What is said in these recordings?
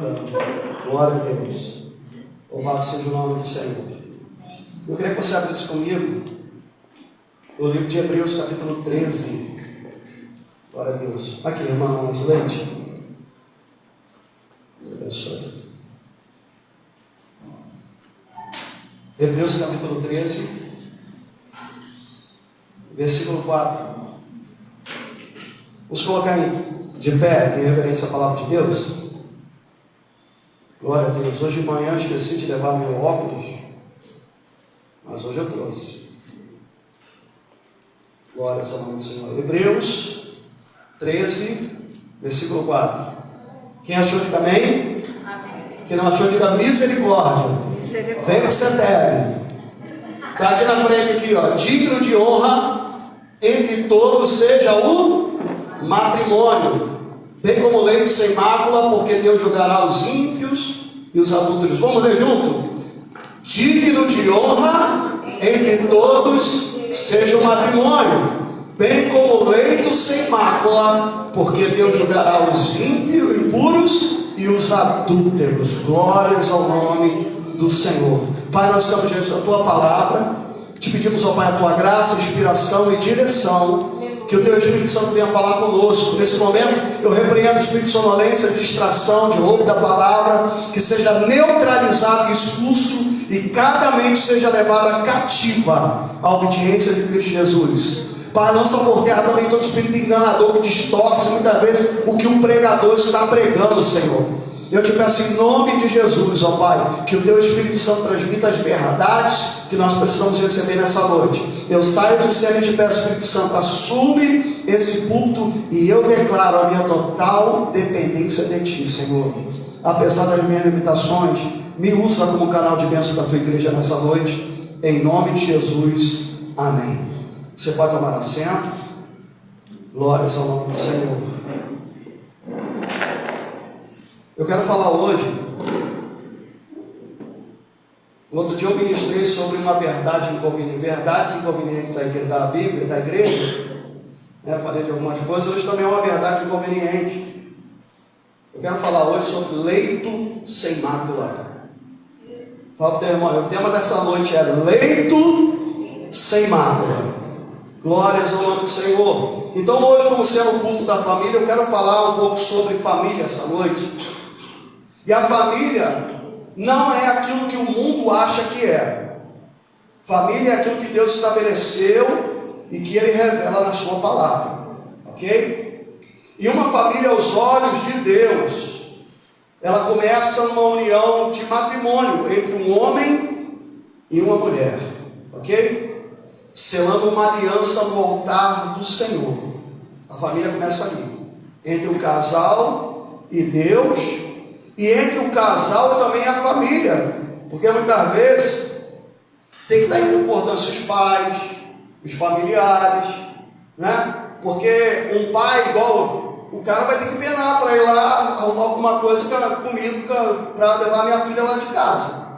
Glória a Deus. Louvado seja o nome do Senhor. Eu queria que você abrisse comigo o livro de Hebreus, capítulo 13. Glória a Deus. Aqui, irmãos, leite. Deus abençoe. Hebreus, capítulo 13, versículo 4. Vamos colocar de pé em reverência à palavra de Deus. Glória a Deus. Hoje de manhã eu esqueci de levar meu óculos, mas hoje eu trouxe. Glória ao nome do Senhor. Hebreus 13, versículo 4. Quem achou, diga amém. Amém. Quem não achou, diga misericórdia. Vem para você terra. Está aqui na frente, aqui, ó. Digno de honra entre todos seja o matrimônio, bem como leite sem mácula, porque Deus julgará os ímpios e os adúlteros. Vamos ler junto? Digno de honra entre todos seja o matrimônio, bem como leito sem mácula, porque Deus julgará os ímpios, impuros e os adúlteros. Glórias ao nome do Senhor. Pai, nós estamos diante da Tua palavra. Te pedimos, ó Pai, a Tua graça, inspiração e direção. Que o Teu Espírito Santo venha falar conosco. Nesse momento, eu repreendo o espírito de sonolência, de distração, de roubo da palavra, que seja neutralizado e expulso, e cada mente seja levada cativa à obediência de Cristo Jesus. Pai, lança por terra também todo espírito enganador que distorce muitas vezes o que o pregador está pregando, Senhor. Eu te peço em nome de Jesus, ó Pai, que o Teu Espírito Santo transmita as verdades que nós precisamos receber nessa noite. Eu saio de cena e te peço, Espírito Santo, assume esse culto e eu declaro a minha total dependência de Ti, Senhor. Apesar das minhas limitações, me usa como canal de bênção da Tua igreja nessa noite, em nome de Jesus, amém. Você pode tomar assento. Glórias ao nome do Senhor. Eu quero falar hoje. No outro dia eu ministrei sobre uma verdade inconveniente, verdades inconvenientes da Bíblia, da igreja. Falei de algumas coisas. Hoje também é uma verdade inconveniente. Eu quero falar hoje sobre leito sem mácula. Fala para o teu irmão, o tema dessa noite é leito sem mácula. Glórias ao nome do Senhor. Então hoje, como sendo o culto da família, eu quero falar um pouco sobre família essa noite. E a família não é aquilo que o mundo acha que é. Família é aquilo que Deus estabeleceu e que Ele revela na sua palavra. Ok? E uma família aos olhos de Deus, ela começa numa união de matrimônio entre um homem e uma mulher. Ok? Selando uma aliança no altar do Senhor. A família começa ali, entre o casal e Deus, e entre o casal e também a família, porque muitas vezes tem que dar em concordância os pais, os familiares, né? Porque um pai igual, o cara vai ter que penar para ir lá arrumar alguma coisa comigo para levar minha filha lá de casa,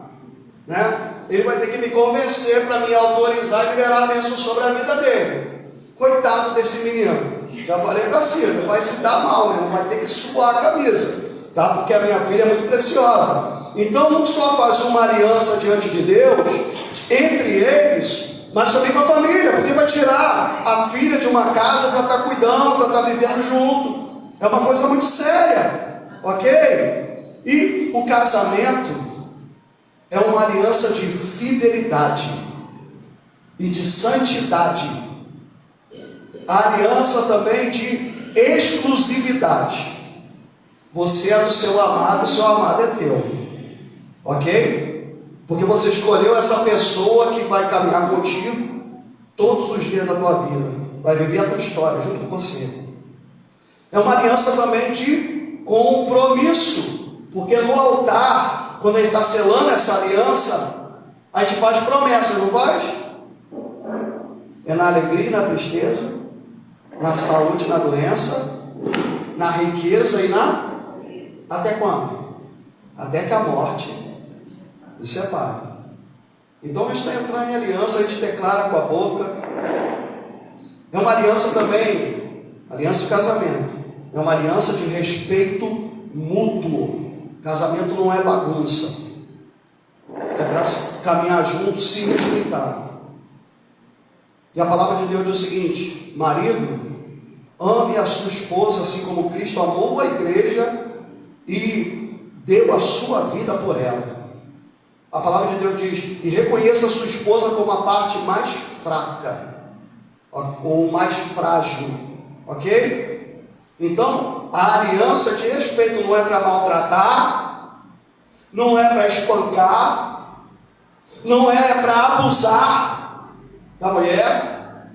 né? Ele vai ter que me convencer para me autorizar e liberar a bênção sobre a vida dele. Coitado desse menino. Já falei para Cida, vai se dar mal, né? Vai ter que suar a camisa, tá? Porque a minha filha é muito preciosa. Então não só faz uma aliança diante de Deus, entre eles, mas também com a família, porque vai tirar a filha de uma casa para estar cuidando, para estar vivendo junto. É uma coisa muito séria, ok? E o casamento é uma aliança de fidelidade e de santidade. A aliança também de exclusividade. Você é do seu amado, o seu amado é teu. Ok? Porque você escolheu essa pessoa que vai caminhar contigo todos os dias da tua vida. Vai viver a tua história junto com você. É uma aliança também de compromisso. Porque no altar, quando a gente está selando essa aliança, a gente faz promessas, não faz? É na alegria e na tristeza, na saúde e na doença, na riqueza e na... Até quando? Até que a morte nos separe. Então a gente está entrando em aliança, a gente declara com a boca. É uma aliança também, aliança de casamento. É uma aliança de respeito mútuo. Casamento não é bagunça. É para caminhar junto, se respeitar. E a palavra de Deus diz o seguinte: marido, ame a sua esposa assim como Cristo amou a igreja e deu a sua vida por ela. A palavra de Deus diz: e reconheça a sua esposa como a parte mais fraca, ou mais frágil, ok? Então, a aliança de respeito não é para maltratar, não é para espancar, não é para abusar da mulher,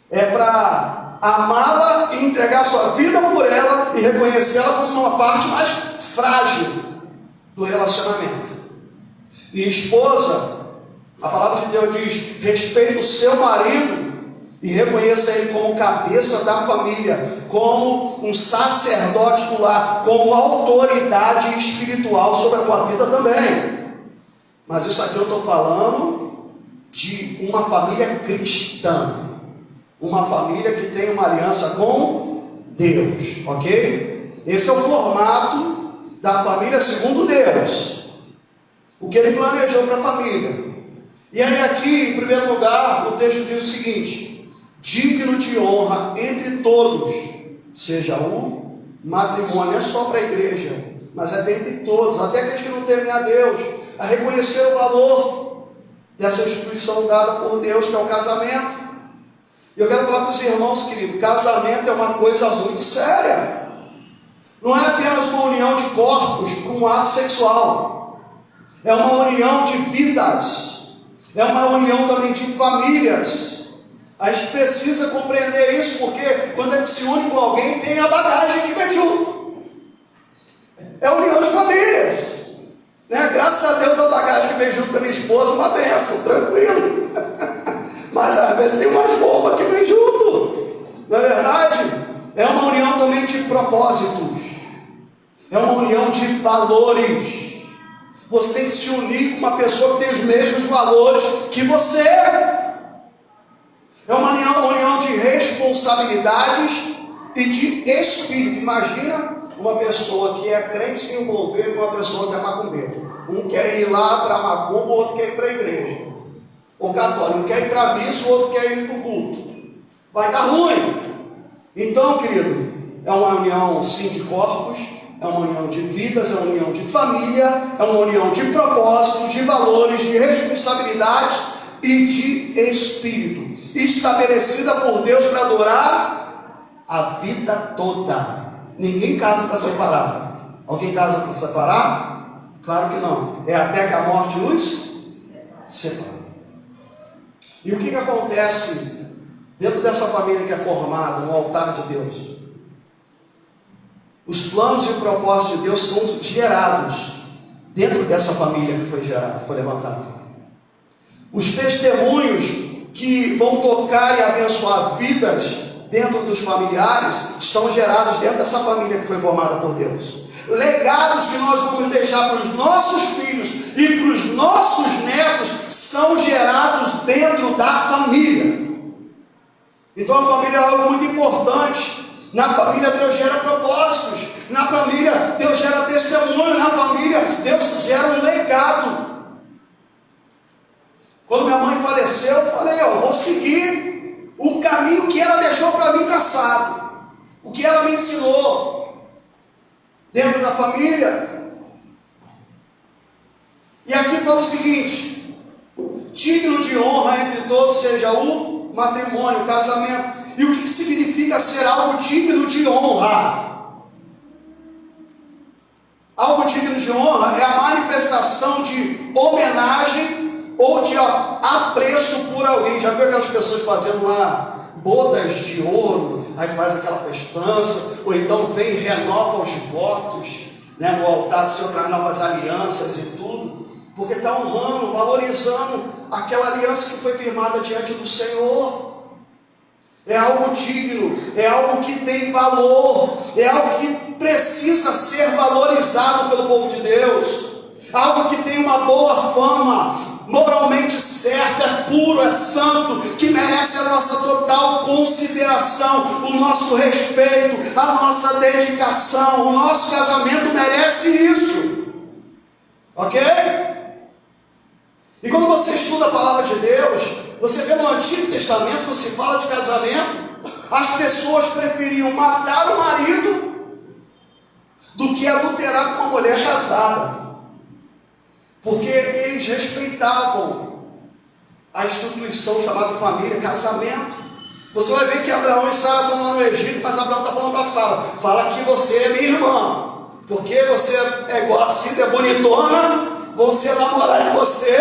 é para amá-la e entregar sua vida por ela e reconhecê-la como uma parte mais frágil do relacionamento. E esposa, a palavra de Deus diz: respeite o seu marido e reconheça ele como cabeça da família, como um sacerdote do lar, como autoridade espiritual sobre a tua vida também. Mas isso aqui eu estou falando de uma família cristã, uma família que tem uma aliança com Deus, ok? Esse é o formato da família segundo Deus, o que ele planejou para a família. E aí aqui, em primeiro lugar, o texto diz o seguinte: digno de honra entre todos seja o matrimônio. Não é só para a igreja, mas é dentre todos, até aqueles que não temem a Deus, a reconhecer o valor dessa instituição dada por Deus, que é o casamento. E eu quero falar para os irmãos, querido, casamento é uma coisa muito séria. Não é apenas uma união de corpos para um ato sexual, é uma união de vidas, é uma união também de famílias. A gente precisa compreender isso, porque quando a gente se une com alguém, tem a bagagem que vem junto. É união de famílias, né? Graças a Deus a bagagem que vem junto com a minha esposa é uma bênção, tranquilo. Mas às vezes tem umas bombas que vem junto, não é verdade? É uma união também de propósitos, é uma união de valores. Você tem que se unir com uma pessoa que tem os mesmos valores que você. É uma união de responsabilidades e de espírito. Imagina uma pessoa que é crente se envolver com uma pessoa que é macumbeiro. Um quer ir lá para a macumba, o outro quer ir para a igreja. O católico, um quer ir para a missa, o outro quer ir para o culto. Vai dar ruim. Então, querido, é uma união sim de corpos, é uma união de vidas, é uma união de família, é uma união de propósitos, de valores, de responsabilidades e de espírito, estabelecida por Deus para durar a vida toda. Ninguém casa para separar. Alguém casa para separar? Claro que não. É até que a morte os separa. E o que acontece dentro dessa família que é formada no altar de Deus? Os planos e propósitos de Deus são gerados dentro dessa família que foi gerada, foi levantada. Os testemunhos que vão tocar e abençoar vidas dentro dos familiares estão gerados dentro dessa família que foi formada por Deus. Legados que nós vamos deixar para os nossos filhos e para os nossos netos são gerados dentro da família. Então a família é algo muito importante. Na família Deus gera propósitos, na família Deus gera testemunho, na família Deus gera um legado. Quando minha mãe faleceu, eu falei: eu vou seguir o caminho que ela deixou para mim traçado, o que ela me ensinou dentro da família. E aqui fala o seguinte: digno de honra entre todos seja o matrimônio, o casamento. E o que significa ser algo digno de honra? Algo digno de honra é a manifestação de homenagem ou de apreço por alguém. Já viu aquelas pessoas fazendo lá bodas de ouro, aí faz aquela festança, ou então vem e renova os votos, né, no altar do Senhor, traz novas alianças e tudo, porque está honrando, valorizando aquela aliança que foi firmada diante do Senhor. É algo digno, é algo que tem valor, é algo que precisa ser valorizado pelo povo de Deus, algo que tem uma boa fama, moralmente certo, é puro, é santo, que merece a nossa total consideração, o nosso respeito, a nossa dedicação. O nosso casamento merece isso. Ok? E quando você estuda a palavra de Deus, você vê no Antigo Testamento, quando se fala de casamento, as pessoas preferiam matar o marido do que adulterar com uma mulher casada, porque eles respeitavam a instituição chamada família, casamento. Você vai ver que Abraão e Sara estão lá no Egito, mas Abraão está falando para Sara: fala que você é minha irmã, porque você é igual a Cida, é bonitona, vão ser namorar de você,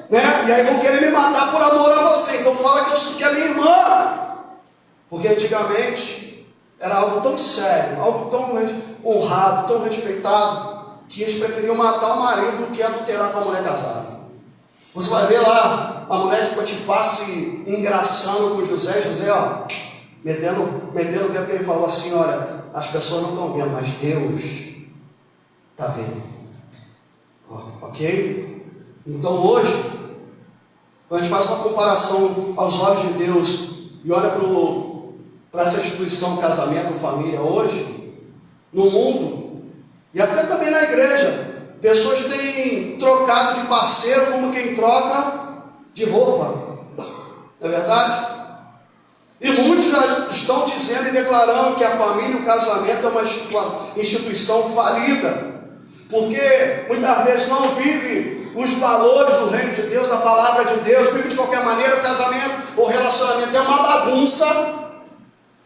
né? E aí vão querer me matar por amor a você, então fala que é minha irmã. Porque antigamente era algo tão sério, algo tão honrado, tão respeitado, que eles preferiam matar o marido do que adulterar com a mulher casada. Você vai ver lá a mulher de Potifar se engraçando com José, ó, metendo o pé, porque ele falou assim: olha, as pessoas não estão vendo, mas Deus está vendo. Ok? Então hoje, quando a gente faz uma comparação aos olhos de Deus e olha para essa instituição casamento, família hoje, no mundo, e até também na igreja, pessoas têm trocado de parceiro como quem troca de roupa, não é verdade? E muitos já estão dizendo e declarando que a família e o casamento é uma instituição falida, porque muitas vezes não vive os valores do reino de Deus, da palavra de Deus, vive de qualquer maneira. O casamento ou relacionamento é uma bagunça,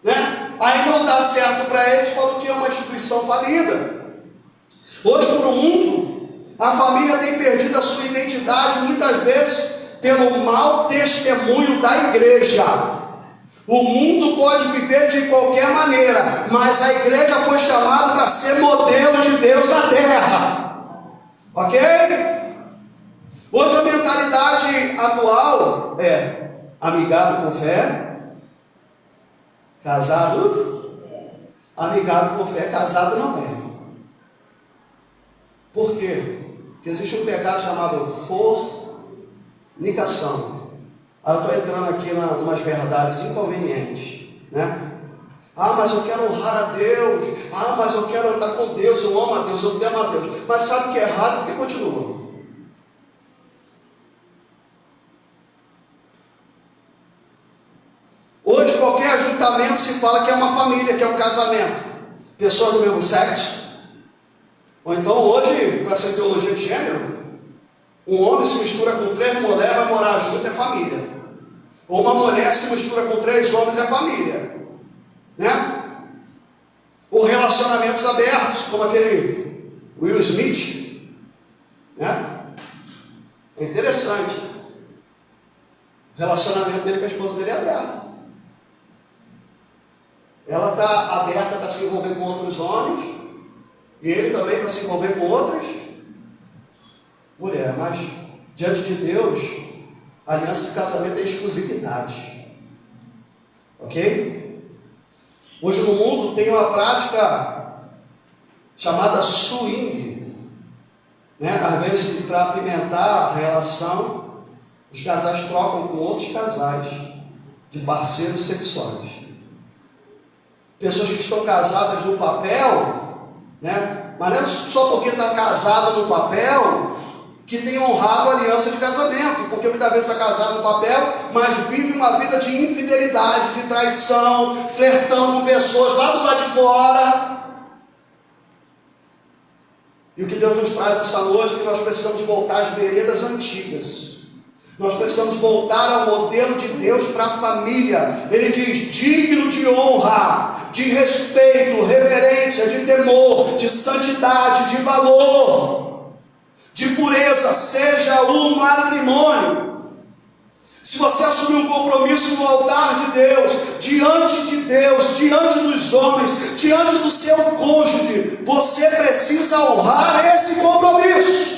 né? Aí não dá certo para eles, falam que é uma instituição falida. Hoje, no mundo, a família tem perdido a sua identidade, muitas vezes pelo mau testemunho da igreja. O mundo pode viver de qualquer maneira, mas a igreja foi chamada para ser modelo de Deus na terra. Ok? Hoje a mentalidade atual é amigado com fé, casado. Amigado com fé, casado não é. Por quê? Porque existe um pecado chamado fornicação. Aí eu estou entrando aqui em umas verdades inconvenientes, né? Ah, mas eu quero honrar a Deus. Ah, mas eu quero andar com Deus. Eu amo a Deus, eu temo a Deus. Mas sabe que é errado porque continua. Hoje qualquer ajuntamento se fala que é uma família, que é um casamento. Pessoas do mesmo sexo. Ou então hoje, com essa ideologia de gênero, um homem se mistura com 3 mulheres, vai morar junto, é família. Ou uma mulher se mistura com 3 homens, é família, né? Ou relacionamentos abertos, como aquele Will Smith, né? É interessante. O relacionamento dele com a esposa dele é aberto. Ela está aberta para se envolver com outros homens, e ele também para se envolver com outras mulheres. Mas diante de Deus, a aliança de casamento é exclusividade. Ok? Hoje no mundo tem uma prática chamada swing, né? Às vezes, para apimentar a relação, os casais trocam com outros casais de parceiros sexuais. Pessoas que estão casadas no papel, né? Mas não é só porque está casada no papel que tem honrado a aliança de casamento, porque muitas vezes está casado no papel, mas vive uma vida de infidelidade, de traição, flertando com pessoas lá do lado de fora. E o que Deus nos traz essa noite é que nós precisamos voltar às veredas antigas. Nós precisamos voltar ao modelo de Deus para a família. Ele diz: digno de honra, de respeito, reverência, de temor, de santidade, de valor, de pureza, seja o matrimônio. Se você assumir um compromisso no altar de Deus, diante dos homens, diante do seu cônjuge, você precisa honrar esse compromisso.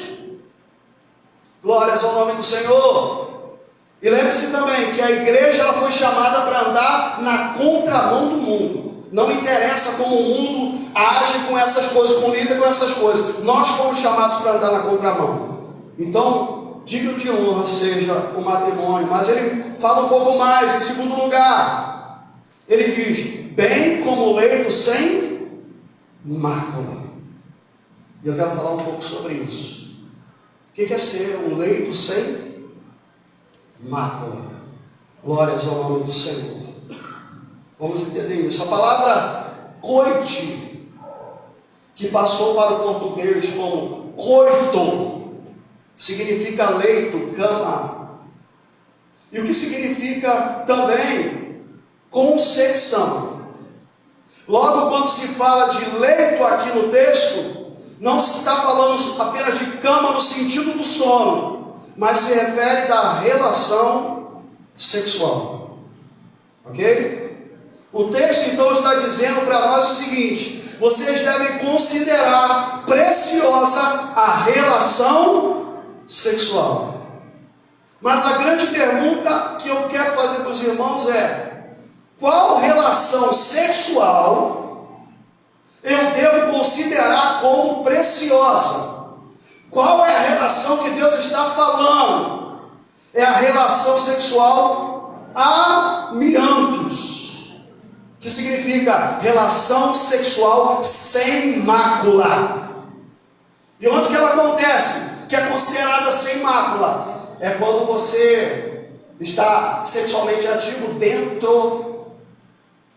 Glórias ao nome do Senhor. E lembre-se também que a igreja ela foi chamada para andar na contramão do mundo. Não interessa como o mundo age com essas coisas, como lida com essas coisas. Nós fomos chamados para andar na contramão. Então, digno de honra seja o matrimônio. Mas ele fala um pouco mais, em segundo lugar. Ele diz: bem como leito sem mácula. E eu quero falar um pouco sobre isso. que é ser um leito sem mácula? Glórias ao nome do Senhor. Vamos entender isso. A palavra coite, que passou para o português como coito, significa leito, cama. E o que significa também concepção. Logo, quando se fala de leito aqui no texto, não se está falando apenas de cama no sentido do sono, mas se refere da relação sexual. Ok? O texto então está dizendo para nós o seguinte: vocês devem considerar preciosa a relação sexual. Mas a grande pergunta que eu quero fazer para os irmãos é: qual relação sexual eu devo considerar como preciosa? Qual é a relação que Deus está falando? É a relação sexual amiantos, que significa relação sexual sem mácula. E onde que ela acontece? Que é considerada sem mácula? É quando você está sexualmente ativo dentro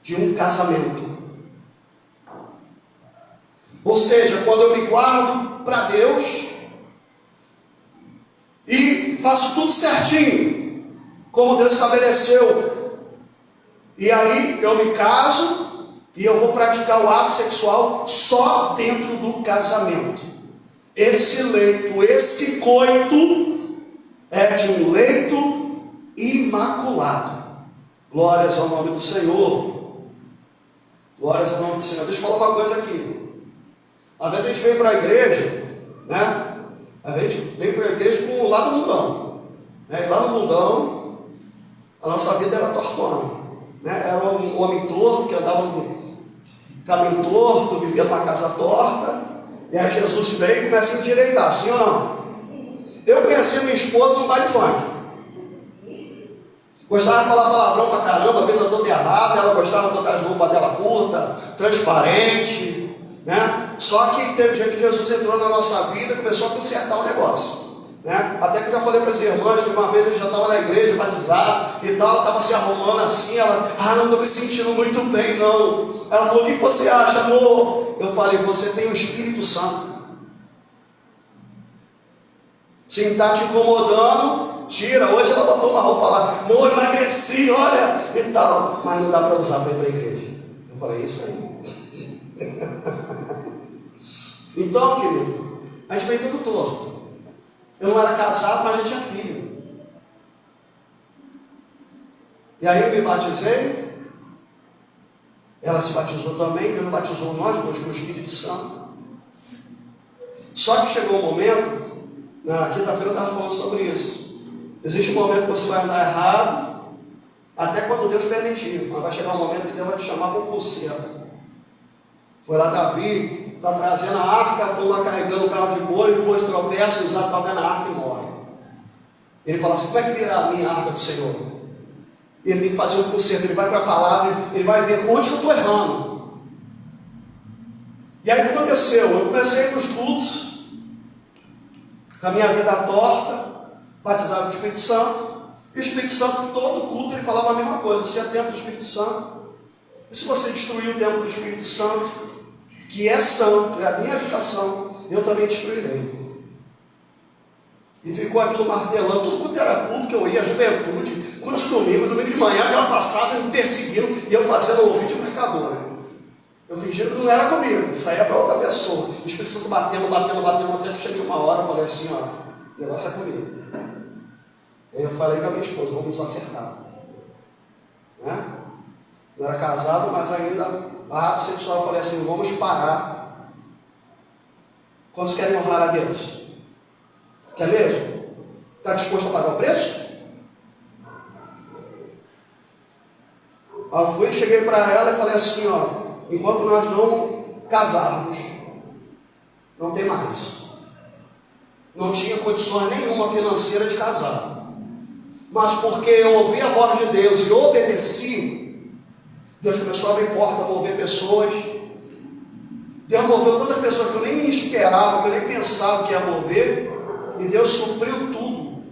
de um casamento. Ou seja, quando eu me guardo para Deus e faço tudo certinho, como Deus estabeleceu, e aí eu me caso e eu vou praticar o ato sexual só dentro do casamento. Esse leito, esse coito é de um leito imaculado. Glórias ao nome do Senhor. Glórias ao nome do Senhor. Deixa eu falar uma coisa aqui. Às vezes a gente vem para a igreja, né? A gente vem para a igreja com lá no mundão. Né? E lá no mundão, a nossa vida era tortona. Né? Era um homem torto, que andava no caminho torto, vivia numa casa torta. E aí Jesus veio e começa a endireitar, sim ou não? Eu conheci minha esposa no baile funk. Gostava de falar palavrão pra caramba, a vida toda errada. Ela gostava de botar as roupas dela curta, transparente, né? Só que teve um dia que Jesus entrou na nossa vida e começou a consertar o negócio, né? Até que eu já falei para as irmãs, uma vez ele já estava na igreja, batizado e tal, ela estava se arrumando assim, ela, não estou me sentindo muito bem não. Ela falou: o que você acha, amor? Eu falei: você tem o Espírito Santo. Se está te incomodando, tira. Hoje ela botou uma roupa lá: amor, emagreci, olha, e tal. Mas não dá para usar para ir para a igreja. Eu falei: isso aí. Então, querido, a gente veio tudo torto. Eu não era casado, mas já tinha filho. E aí eu me batizei. Ela se batizou também. Deus batizou nós dois com o Espírito Santo. Só que chegou um momento. Na quinta-feira eu estava falando sobre isso. Existe um momento que você vai andar errado, até quando Deus permitir, mas vai chegar um momento que Deus vai te chamar para o conserto. Foi lá Davi, está trazendo a arca, estou lá carregando o carro de boi, depois tropeça, o Isaac toca na arca e morre. Ele fala assim: como é que virá a minha arca do Senhor? E ele tem que fazer um conserto, ele vai para a palavra, ele vai ver onde eu estou errando. E aí o que aconteceu? Eu comecei nos cultos, com a minha vida torta, batizado do Espírito Santo. E o Espírito Santo, todo culto, ele falava a mesma coisa: você é templo do Espírito Santo. E se você destruir o templo do Espírito Santo, que é santo, é a minha habitação, eu também destruirei. E ficou aquilo martelando, tudo quanto era culto que eu ia, juventude, culto de domingo de manhã, aquela passada me perseguindo, e eu fazendo o vídeo mercador. Eu fingindo que não era comigo, saía para outra pessoa. O Espírito Santo batendo, até que cheguei uma hora, eu falei assim: ó, o negócio é comigo. Aí eu falei com a minha esposa: vamos nos acertar. Né? Eu era casado, mas ainda a ato sexual, eu falei assim: vamos parar. Quantos querem honrar a Deus? Quer mesmo? Está disposto a pagar o preço? Eu fui, cheguei para ela e falei assim: ó, enquanto nós não casarmos, não tem mais. Não tinha condições nenhuma financeira de casar. Mas porque eu ouvi a voz de Deus e obedeci, Deus começou a abrir porta, a mover pessoas. Deus moveu tantas pessoas que eu nem esperava, que eu nem pensava que ia mover. e Deus supriu tudo.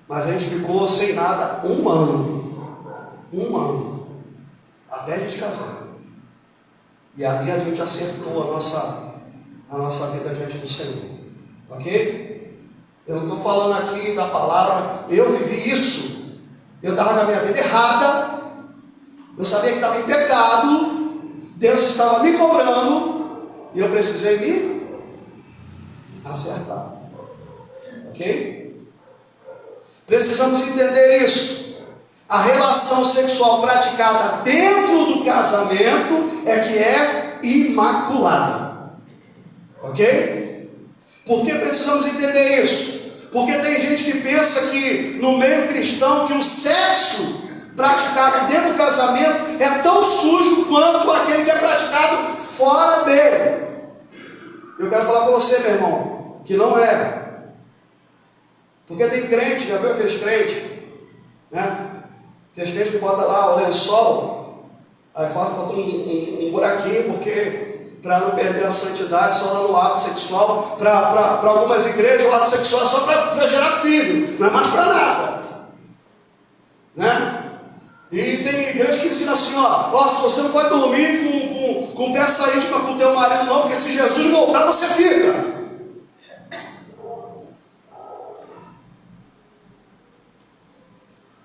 Mas a gente ficou sem nada 1 ano. 1 ano. Até a gente casar. E ali a gente acertou a nossa vida diante do Senhor. Ok? Eu não estou falando aqui da palavra, eu vivi isso. Eu estava na minha vida errada. Eu sabia que estava em pecado. Deus estava me cobrando. E eu precisei me acertar. Ok? Precisamos entender isso. A relação sexual praticada dentro do casamento é que é imaculada. Ok? Por que precisamos entender isso? Porque tem gente que pensa que no meio cristão que o sexo praticado dentro do casamento é tão sujo quanto aquele que é praticado fora dele. Eu quero falar para você, meu irmão, que não é. Porque tem crente, já viu aqueles crentes, né? Aqueles crentes que botam lá o lençol, aí bota um buraquinho, porque para não perder a santidade, só lá no ato sexual. Para algumas igrejas o ato sexual é só para gerar filho, não é mais para nada, né? E tem igreja que ensina assim, ó, se você não pode dormir com peça íntima com o teu marido não, porque se Jesus voltar você fica.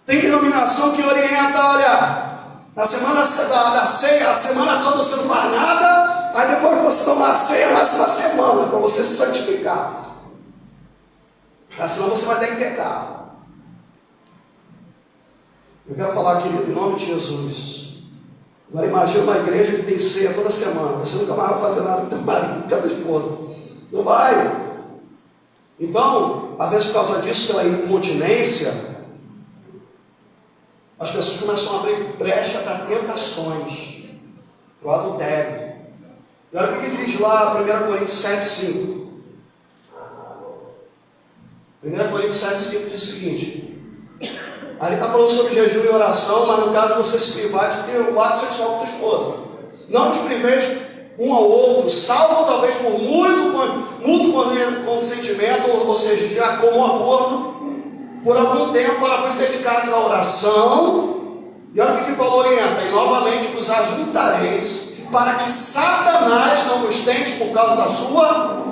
Tem denominação que orienta, olha, na semana da ceia, a semana toda você não faz nada, aí depois que você tomar a ceia, mais uma semana, para você se santificar. Senão você vai ter que pecar. Eu quero falar aqui em nome de Jesus. Agora imagina uma igreja que tem ceia toda semana. Você nunca mais vai fazer nada com teu marido, com a tua esposa. Não vai. Então, às vezes por causa disso, pela incontinência, as pessoas começam a abrir brecha para tentações, para o adultério. E olha o que diz lá 1 Coríntios 7,5. 1 Coríntios 7,5 diz o seguinte. Ali está falando sobre jejum e oração, mas no caso você se privar de ter o ato sexual com a tua esposa. Não os priveis um ao outro, salvo talvez por muito consentimento, ou seja, de comum acordo, por algum tempo para vos dedicar à oração. E olha o que Paulo orienta: e novamente vos ajuntareis, para que Satanás não vos tente por causa da sua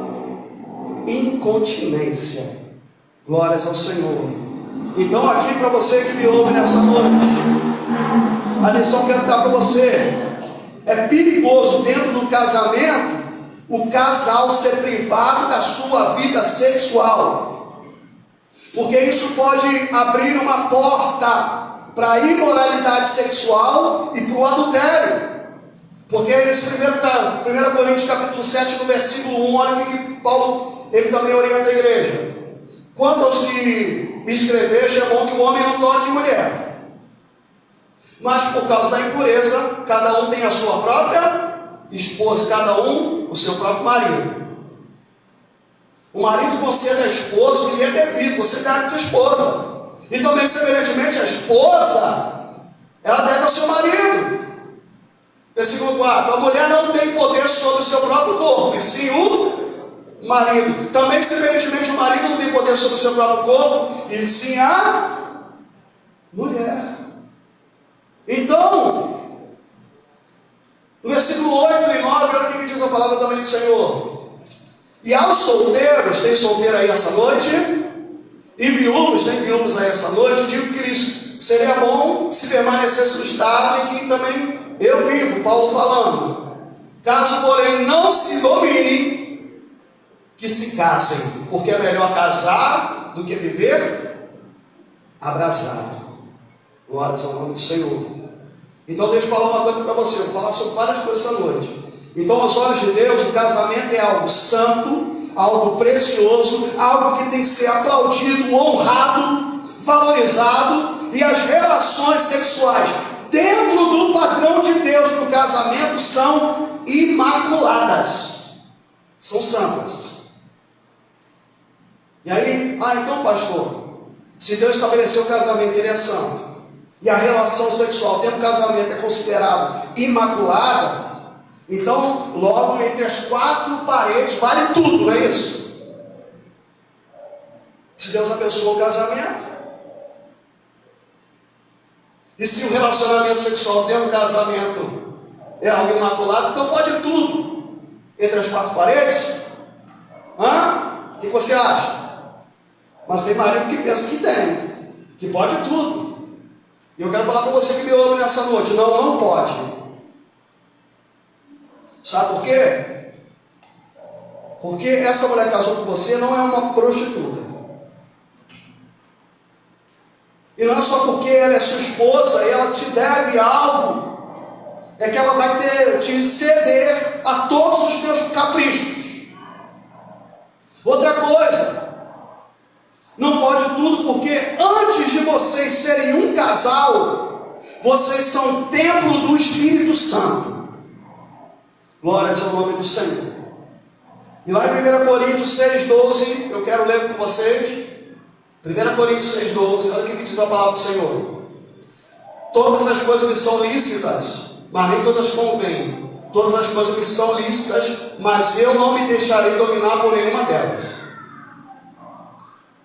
incontinência. Glórias ao Senhor. Então aqui para você que me ouve nessa noite, a lição que eu quero dar para você: é perigoso dentro do casamento o casal ser privado da sua vida sexual, porque isso pode abrir uma porta para a imoralidade sexual e para o adultério. Porque nesse 1 Coríntios capítulo 7, no versículo 1, olha o que Paulo ele também orienta a igreja: quanto aos que me escreveram, é bom que o homem não toque mulher, mas por causa da impureza, cada um tem a sua própria esposa, cada um o seu próprio marido. O marido concede à esposa o que lhe é devido, você deve à tua esposa. E também, semelhantemente, a esposa, ela deve ao seu marido. Versículo 4: a mulher não tem poder sobre o seu próprio corpo, e sim o marido. Também, semelhantemente, o marido não tem poder sobre o seu próprio corpo, e sim a mulher. Então, no versículo 8 e 9, olha o que diz a palavra também do Senhor. E aos solteiros, tem solteiro aí essa noite, e viúvos, tem viúvos aí essa noite, digo que isso seria bom se permanecesse no estado em que também eu vivo, Paulo falando. Caso, porém, não se dominem, que se casem, porque é melhor casar do que viver abrasado. Glórias ao nome do Senhor. Então deixa eu falar uma coisa para você, eu vou falar sobre várias coisas essa noite. Então, aos olhos de Deus, o casamento é algo santo, algo precioso, algo que tem que ser aplaudido, honrado, valorizado, e as relações sexuais dentro do padrão de Deus para o casamento são imaculadas, são santas. E aí, então pastor, se Deus estabeleceu o casamento, ele é santo, e a relação sexual dentro do casamento é considerada imaculada, então logo entre as 4 paredes vale tudo, não é isso? se Deus abençoa o casamento. E se o relacionamento sexual dentro do casamento é algo imaculado, então pode tudo entre as quatro paredes? O que você acha? Mas tem marido que pensa que tem, que pode tudo. E eu quero falar com você que me ouve nessa noite: não pode. Sabe por quê? Porque essa mulher que casou com você não é uma prostituta. E não é só porque ela é sua esposa e ela te deve algo, é que ela vai te ceder a todos os teus caprichos. Outra coisa, não pode tudo, porque antes de vocês serem um casal, vocês são templo do Espírito Santo. Glórias ao nome do Senhor. E lá em 1 Coríntios 6,12, eu quero ler com vocês. 1 Coríntios 6,12, olha o que diz a palavra do Senhor. Todas as coisas que são lícitas, mas nem todas convêm. Todas as coisas que são lícitas, mas eu não me deixarei dominar por nenhuma delas.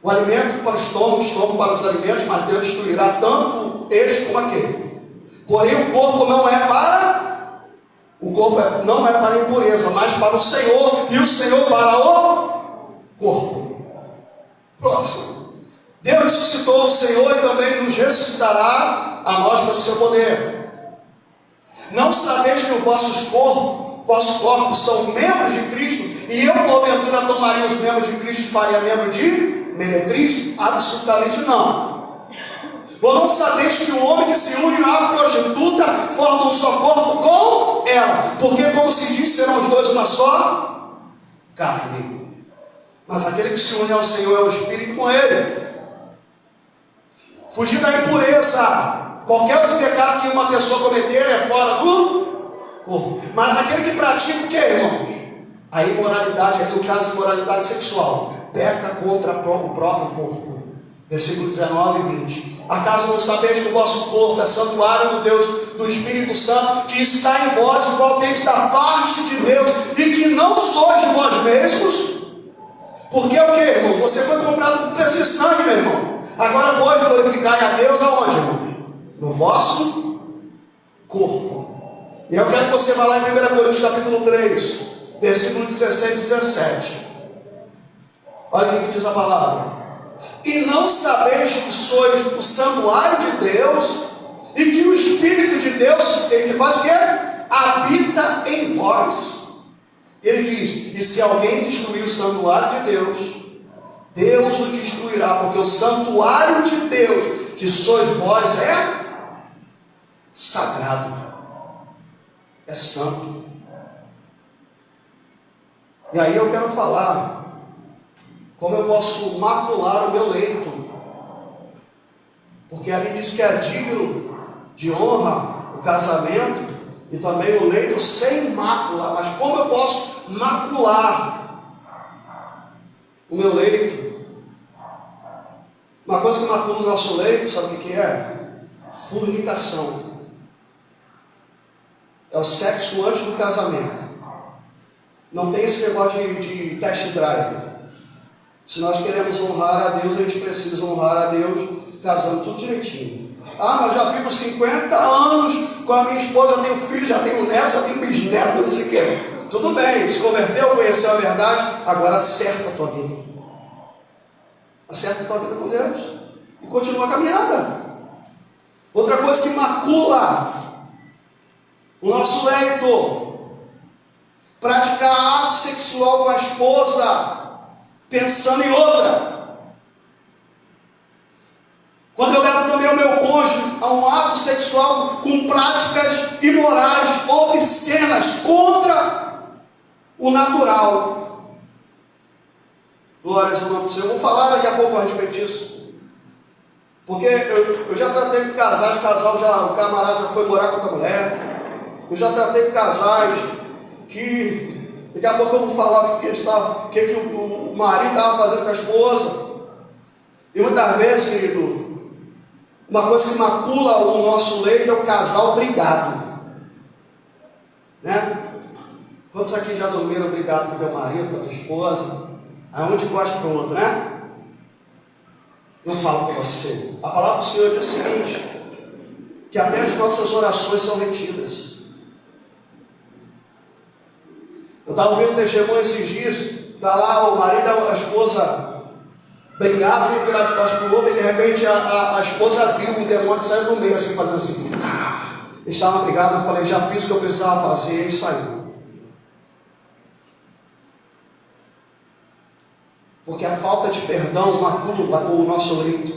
O alimento para o estômago para os alimentos, mas Deus destruirá tanto este como aquele. Porém o corpo não é para a impureza, mas para o Senhor, e o Senhor para o corpo. Próximo. Deus ressuscitou o Senhor e também nos ressuscitará a nós pelo seu poder. Não sabeis que os vossos corpos são membros de Cristo, e eu porventura tomaria os membros de Cristo e faria membro de meretriz? Absolutamente não. Ou não sabeis que o homem que se une à prostituta forma um só corpo com ela? Porque, como se diz, serão os dois uma só carne. Mas aquele que se une ao Senhor é o Espírito com ele. Fugir da impureza. Qualquer outro pecado que uma pessoa cometer é fora do corpo. Mas aquele que pratica o que, irmãos? A imoralidade, no caso, a imoralidade sexual, peca contra o próprio corpo. Versículo 19 e 20. Acaso não sabeis que o vosso corpo é santuário do Deus, do Espírito Santo, que está em vós, o qual tendes da parte de Deus, e que não sois de vós mesmos? Porque o que, irmãos? Você foi comprado por preço de sangue, meu irmão. Agora pode glorificar a Deus aonde, irmãos? No vosso corpo. E eu quero que você vá lá em 1 Coríntios capítulo 3, versículo 16 e 17. Olha o que diz a palavra. E não sabeis que sois o santuário de Deus, e que o Espírito de Deus, ele faz o quê? Habita em vós. Ele diz: e se alguém destruir o santuário de Deus, Deus o destruirá, porque o santuário de Deus, que sois vós, é sagrado, é santo. E aí eu quero falar como eu posso macular o meu leito, porque ali diz que é digno de honra o casamento e também o leito sem mácula. Mas como eu posso macular o meu leito? Uma coisa que macula o nosso leito, sabe o que é? Fornicação. É o sexo antes do casamento. Não tem esse negócio de test drive. Se nós queremos honrar a Deus, a gente precisa honrar a Deus casando tudo direitinho. Ah, mas já fico 50 anos com a minha esposa, já tenho filho, já tenho neto, já tenho bisneto, não sei o quê. Tudo bem, se converteu, conheceu a verdade, agora acerta a tua vida. Acerta a tua vida com Deus e continua a caminhada. Outra coisa que macula o nosso leito: praticar ato sexual com a esposa pensando em outra. Quando eu levo também o meu cônjuge a um ato sexual com práticas imorais, obscenas, contra o natural. Glórias ao nome do Senhor. Eu vou falar daqui a pouco a respeito disso. Porque eu já tratei com casais, o camarada já foi morar com outra mulher. Eu já tratei com casais que... Daqui a pouco eu vou falar o que o marido estava fazendo com a esposa. E muitas vezes, querido, uma coisa que macula o nosso leito é o casal brigado. Né? Quantos aqui já dormiram brigado com o teu marido, com a tua esposa? Aí um de costa para o outro, né? Eu falo com você. A palavra do Senhor diz o seguinte, que até as nossas orações são retidas. Eu estava ouvindo um testemunho esses dias, está lá o marido e a esposa brigado, um virar de costas para o outro, e de repente a esposa viu um demônio sair do meio, assim, fazendo assim. Estavam brigados, eu falei, já fiz o que eu precisava fazer, e saiu. Porque a falta de perdão macula o nosso leito.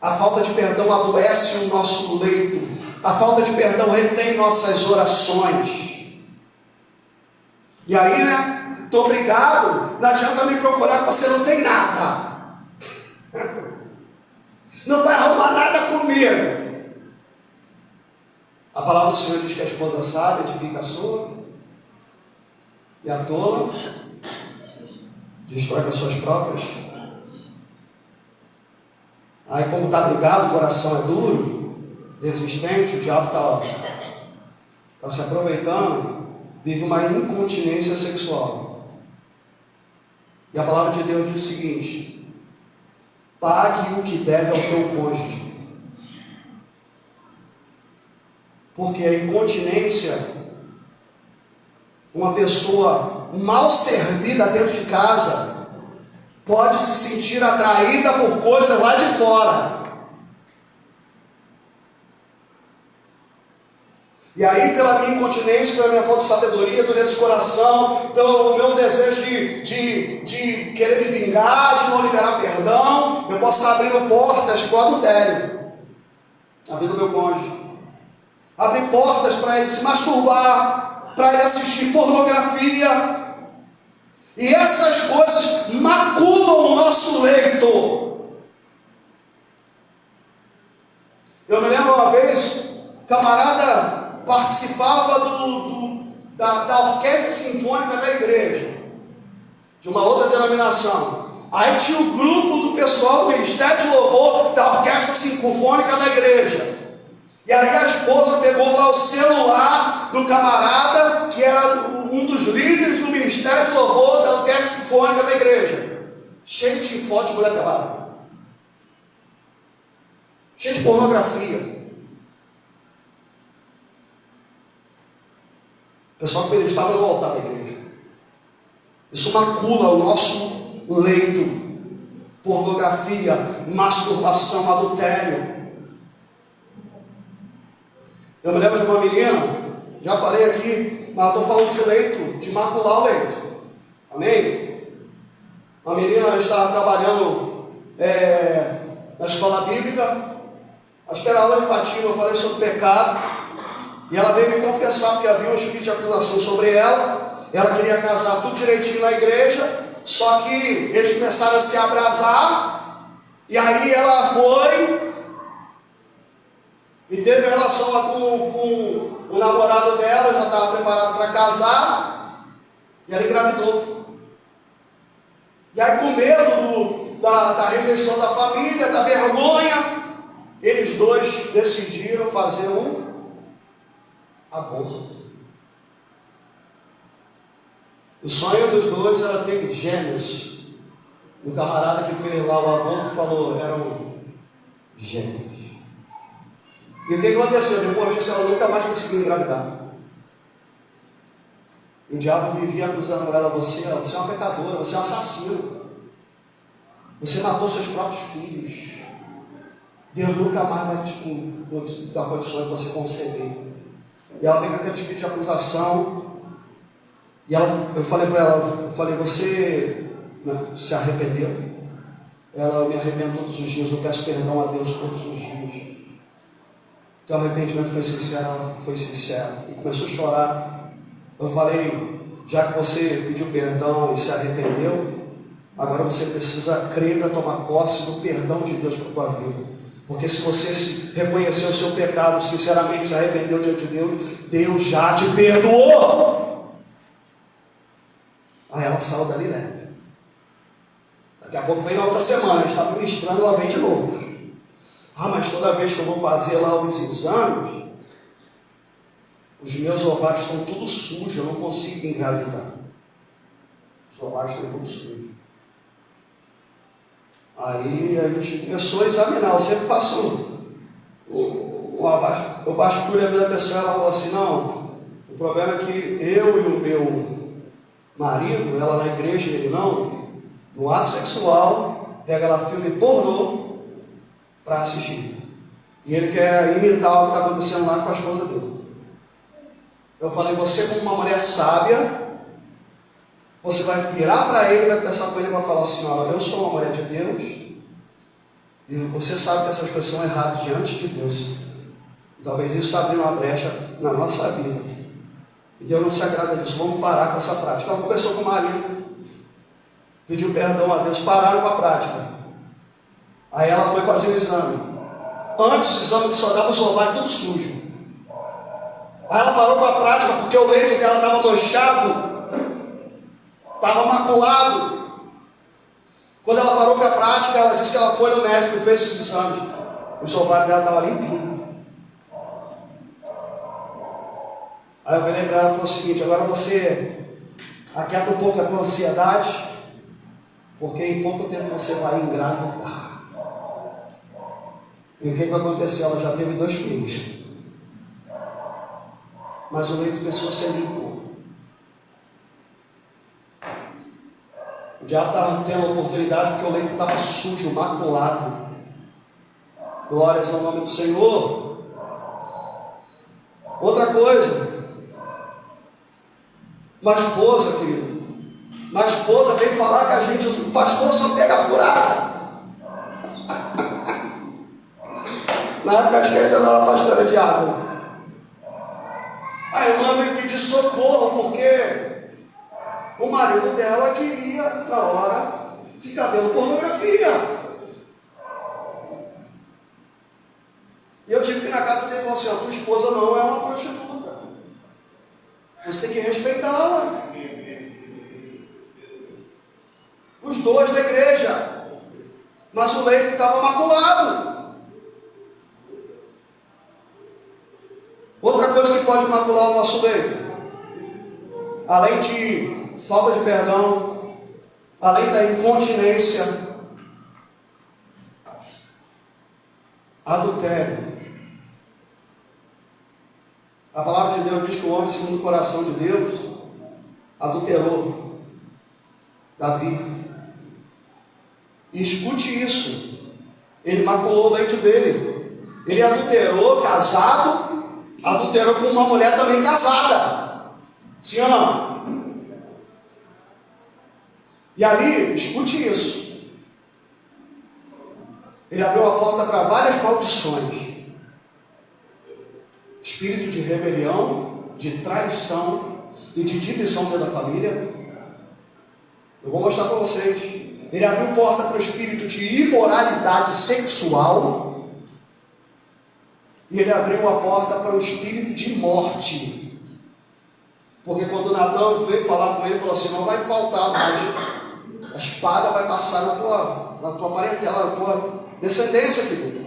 A falta de perdão adoece o nosso leito. A falta de perdão retém nossas orações. E aí, né? Estou obrigado. Não adianta me procurar que você não tem nada. Não vai arrumar nada comigo. A palavra do Senhor diz que a esposa sábia edifica a sua, e a tola destrói com as suas próprias. Aí, como está brigado, o coração é duro, resistente, o diabo está se aproveitando, vive uma incontinência sexual. E a palavra de Deus diz o seguinte: pague o que deve ao teu cônjuge. Porque a incontinência, uma pessoa mal servida dentro de casa, pode se sentir atraída por coisas lá de fora. E aí, pela minha incontinência, pela minha falta de sabedoria, dureza de coração, pelo meu desejo de querer me vingar, de não liberar perdão, eu posso estar abrindo portas para o adultério na vida do meu cônjuge. Abrir portas para ele se masturbar, para ele assistir pornografia. E essas coisas maculam o nosso leito. Eu me lembro uma vez, camarada participava da orquestra sinfônica da igreja, de uma outra denominação. Aí tinha o grupo do pessoal do Ministério de Louvor da orquestra sinfônica da igreja. E aí a esposa pegou lá o celular do camarada, que era um dos líderes do Ministério de Louvor da orquestra sinfônica da igreja, cheio de fotos de mulher pelada, cheio de pornografia. O pessoal que estava no altar da igreja. Isso macula o nosso leito. Pornografia, masturbação, adultério. Eu me lembro de uma menina, já falei aqui, mas estou falando de leito, de macular o leito. Amém? Uma menina estava trabalhando na escola bíblica, acho que era aula de batismo, eu falei sobre pecado. E ela veio me confessar que havia um espírito de acusação sobre ela. Ela queria casar tudo direitinho na igreja, só que eles começaram a se abrasar. E aí ela foi e teve relação lá com o namorado dela, já estava preparado para casar. E ela engravidou. E aí, com medo da rejeição da família, da vergonha, eles dois decidiram fazer um aborto. O sonho dos dois era ter gêmeos. O camarada que fez lá o aborto falou, eram gêmeos. E o que aconteceu? Depois disso ela nunca mais conseguiu engravidar. O diabo vivia acusando ela, você é uma pecadora, você é um assassino. Você matou seus próprios filhos. Deus nunca mais vai te dar condições de você conceber. E ela veio com aquele espírito de acusação. E eu falei para ela, você se arrependeu? Eu me arrependo todos os dias, eu peço perdão a Deus todos os dias. Teu arrependimento foi sincero, ela foi sincero. E começou a chorar. Eu falei, já que você pediu perdão e se arrependeu, agora você precisa crer para tomar posse do perdão de Deus para a tua vida. Porque se você reconheceu o seu pecado, sinceramente se arrependeu diante de Deus, Deus já te perdoou. Aí ela saiu dali leve. Daqui a pouco vem na outra semana, está ministrando, ela vem de novo. Mas toda vez que eu vou fazer lá os exames, os meus ovários estão tudo sujos, eu não consigo engravidar. Os ovários estão tudo sujos. Aí a gente começou a examinar. Eu sempre faço eu vasculho a vida da pessoa. Ela falou assim: não, o problema é que eu e o meu marido, ela na igreja, ele não, no ato sexual, pega ela filme pornô para assistir. E ele quer imitar o que está acontecendo lá com a esposa dele. Eu falei: você, como uma mulher sábia, você vai virar para ele, vai conversar com ele e vai falar assim: olha, eu sou uma mulher de Deus, e você sabe que essas coisas são erradas diante de Deus. E talvez isso abra uma brecha na nossa vida. E Deus não se agrada disso. Vamos parar com essa prática. Ela conversou com o marido, pediu perdão a Deus, pararam com a prática. Aí ela foi fazer o exame. Antes o exame só dava os ovários tudo sujo. Aí ela parou com a prática porque o leito dela estava manchado, estava maculado. Quando ela parou com a prática, ela disse que ela foi no médico e fez os exames. O ovários dela estava limpinho. Aí eu virei para ela e falei o seguinte: agora você aquieta um pouco a tua ansiedade, porque em pouco tempo você vai engravidar. E o que aconteceu? Ela já teve 2 filhos. Mas o leito precisou ser limpo. O diabo estava tendo a oportunidade porque o leito estava sujo, maculado. Glórias ao nome do Senhor. Outra coisa, uma esposa, querido, uma esposa veio falar com a gente: o pastor só pega furada. Na época acho que ainda não era pastora de água. A irmã veio pedir socorro porque o marido dela queria, na hora, ficar vendo pornografia. E eu tive que ir na casa dele e falar assim: a tua esposa não é uma prostituta, você tem que respeitá-la. Os 2 da igreja, mas o leito estava maculado. Outra coisa que pode macular o nosso leito, além de falta de perdão, além da incontinência, adultério. A palavra de Deus diz que o homem, segundo o coração de Deus, adulterou. Davi. E escute isso: ele maculou o leito dele. Ele adulterou casado, adulterou com uma mulher também casada. Sim ou não? E ali, escute isso, ele abriu a porta para várias maldições. Espírito de rebelião, de traição e de divisão dentro da família. Eu vou mostrar para vocês. Ele abriu porta para o espírito de imoralidade sexual. E ele abriu a porta para o espírito de morte. Porque quando Natan veio falar com ele, ele falou assim: não vai faltar mais, a espada vai passar na tua parentela, na tua descendência, querido.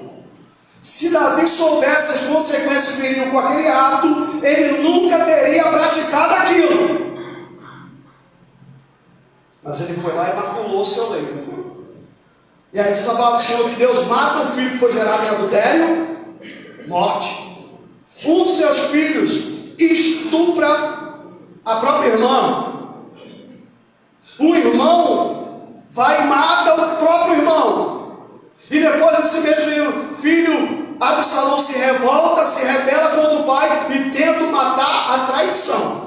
Se Davi soubesse as consequências que viriam com aquele ato, ele nunca teria praticado aquilo. Mas ele foi lá e maculou o seu leito. E aí diz a palavra do Senhor que Deus mata o filho que foi gerado em adultério, morte. Um dos seus filhos estupra a própria irmã. Um irmão vai e mata o próprio irmão. E depois esse mesmo filho, Absalão, se revolta, se rebela contra o pai e tenta matar a traição.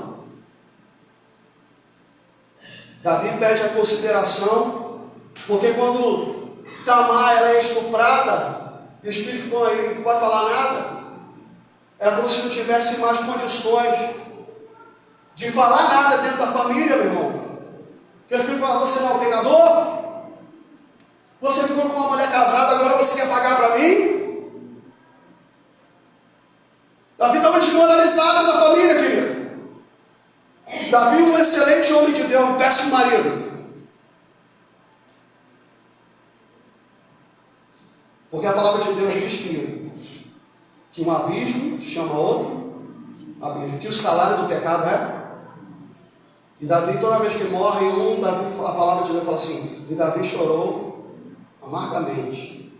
Davi pede a consideração, porque quando Tamar ela é estuprada, e os filhos ficam aí, não vai falar nada, era como se não tivesse mais condições de falar nada dentro da família, meu irmão. Porque os filhos falam: você não é o pegador? Você ficou com uma mulher casada, agora você quer pagar para mim? Davi estava desmoralizado da família, querido. Davi, um excelente homem de Deus, um péssimo marido. Porque a palavra de Deus diz que um abismo chama outro abismo, que o salário do pecado é. E Davi, toda vez que morre a palavra de Deus fala assim: e Davi chorou amargamente,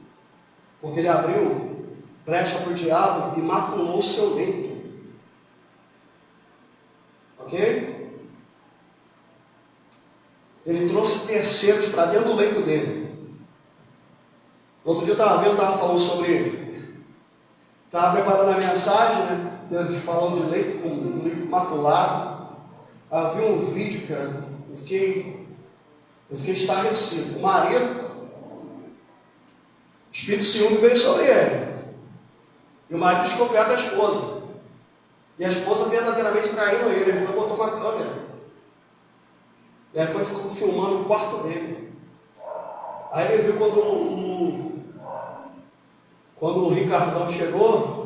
porque ele abriu brecha para o diabo e maculou o seu leito. Ok? Ele trouxe terceiros para dentro do leito dele. Outro dia eu estava falando sobre. Estava preparando a mensagem, né? Deus falou de leito com leito maculado. Eu vi um vídeo, cara. Eu fiquei estarrecido. O marido, o espírito de ciúme veio sobre ele. E o marido desconfiado da esposa. E a esposa verdadeiramente traindo ele. Ele foi e botou uma câmera. E aí ficou filmando o quarto dele. Aí ele viu quando o Ricardão chegou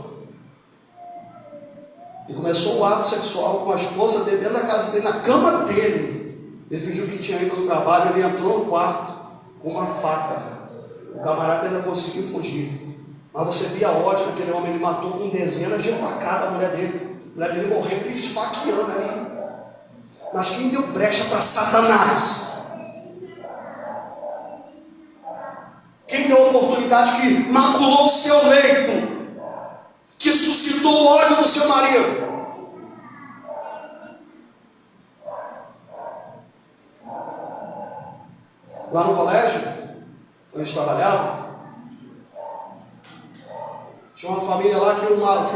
e começou o ato sexual com a esposa dele dentro da casa dele, na cama dele. Ele fingiu que tinha ido no trabalho, ele entrou no quarto com uma faca. O camarada ainda conseguiu fugir. Mas você via a ódio que aquele homem ele matou com dezenas de facadas a mulher dele. A mulher dele morrendo e esfaqueando ali. Mas quem deu brecha para Satanás? Quem deu oportunidade que maculou o seu leito? Que suscitou o ódio do seu marido? Lá no colégio, onde a gente trabalhava, tinha uma família lá que